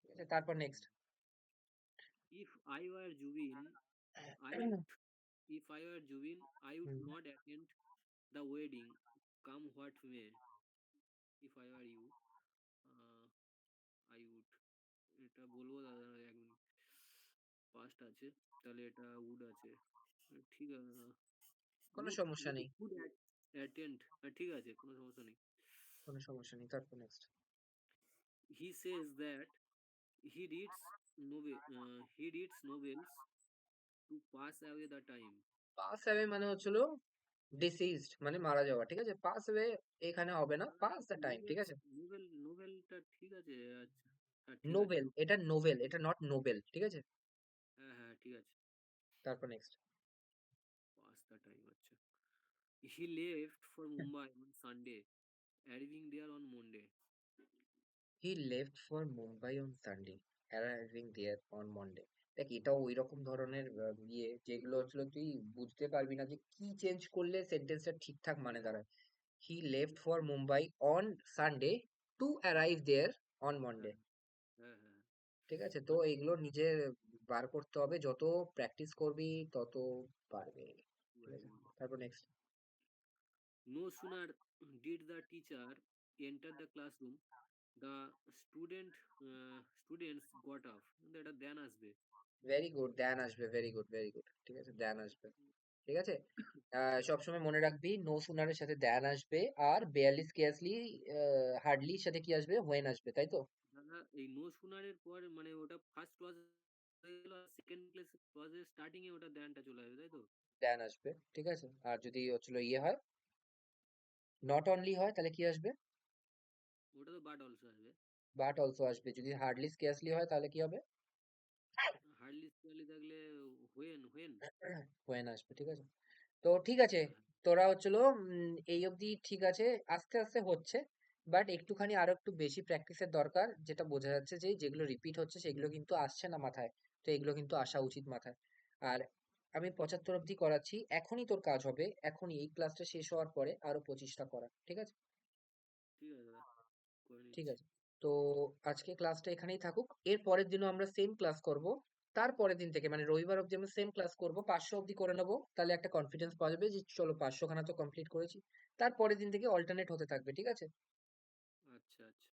ঠিক আছে? তারপর next If I were Jubin, I would. If I were Jubin, I would not attend the wedding, come what may. If I were you, uh, I would. এটা বলবো দাদা, এক মিনিট। পাস্ট আছে, তাহলে এটা উড আছে। ঠিক আছে। কোনো উড সমস্যা উড নেই, উড অ্যাটেন্ড। ঠিক আছে, কোনো সমস্যা নেই। কোনো সমস্যা নেই। তারপর next He says that he reads novels to pass away the time. Pass away মানে হচ্ছিল ডিসিজড, মানে মারা যাওয়া, ঠিক আছে? পাস অ্যাওয়ে এখানে হবে না, পাস দ্য টাইম, ঠিক নোভেলস আছে? নোভেলটা ঠিক আছে, আচ্ছা। হ্যাঁ, ঠিক আছে। নোবেল, এটা নোবেল, এটা নট নোবেল, ঠিক আছে? হ্যাঁ, হ্যাঁ, ঠিক আছে। তারপর নেক্সট পাস দ্য টাইম, আচ্ছা। He left for Mumbai on Sunday, arriving there on Monday. He left for Mumbai on Sunday, arriving there on Monday. দেখ, এটাও ওই রকম ধরনের ইয়ে, যেগুলো হচ্ছিল তুই বুঝতে পারবি না যে কি চেঞ্জ করলে সেন্টেন্সটা ঠিকঠাক মানে দাঁড়ায়। He left for Mumbai on Sunday to arrive there on Monday, হ্যাঁ, হ্যাঁ, হ্যাঁ। ঠিক আছে? তো এইগুলো নিজে বার করতে হবে, যত প্র্যাকটিস করবি তত পারবে, ঠিক Very আছে? good. তারপর next No sooner did the teacher enter the classroom, the students got up. এটা দেন আসবে। ভেরি গুড, দেন আসবে, ভেরি গুড, ভেরি গুড, ঠিক আছে? দেন আসবে, ঠিক আছে? সবসময় মনে রাখবি নো সুনারের সাথে দ্যান আসবে, আর বেয়ারলি স্কেয়ার্সলি হার্ডলির সাথে কি আসবে? হোয়েন আসবে, তাই তো? দাদা, এই নো শুনারের পর মানে ওটা ফার্স্ট ক্লজ হয়ে গেল, সেকেন্ড ক্লজের স্টার্টিং এ ওটা দেনটা চলে আসবে, তাই তো? দ্যান আসবে, ঠিক আছে? আর যদি হচ্ছিল ইয়ে হয়, নট অনলি হয় তাহলে কি আসবে? ওটা তো বাট অলসো আসবে। বাট অলসো আসবে। যদি হার্ডলি স্কেয়ার্সলি হয় তাহলে কি হবে? হার্ডলি স্কেয়ারলি থাকলে হোয়েন হোয়েন। when আসবে, ঠিক আছে? তো ঠিক আছে, হ্যাঁ তোরা হচ্ছিল এই অবধি ঠিক আছে, আস্তে আস্তে হচ্ছে, বাট একটুখানি আরো একটু বেশি প্র্যাকটিসের দরকার, যেটা বোঝা যাচ্ছে যে যেগুলো রিপিট হচ্ছে সেগুলো কিন্তু আসছে না মাথায়, তো এগুলো কিন্তু আসা উচিত মাথায়। আর আমি 75 অবধি করাচ্ছি, এখনই তোর কাজ হবে, এখনই এই ক্লাসটা শেষ হওয়ার পরে আরো 25টা করা, ঠিক আছে? ঠিক আছে দাদা, করে ঠিক নিচ্ছি। আছে, তো আজকে ক্লাসটা এখানেই থাকুক, এর পরের দিনও আমরা সেম ক্লাস করব। তারপরের দিন থেকে মানে রবিবার অবধি আমরা সেম ক্লাস করব, 500 অবধি করে নেবো, তাহলে একটা কনফিডেন্স পাওয়া যাবে যে চলো 500 খানা তো কমপ্লিট করেছি। তারপরের দিন থেকে অল্টারনেট হতে থাকবে, ঠিক আছে? আচ্ছা আচ্ছা।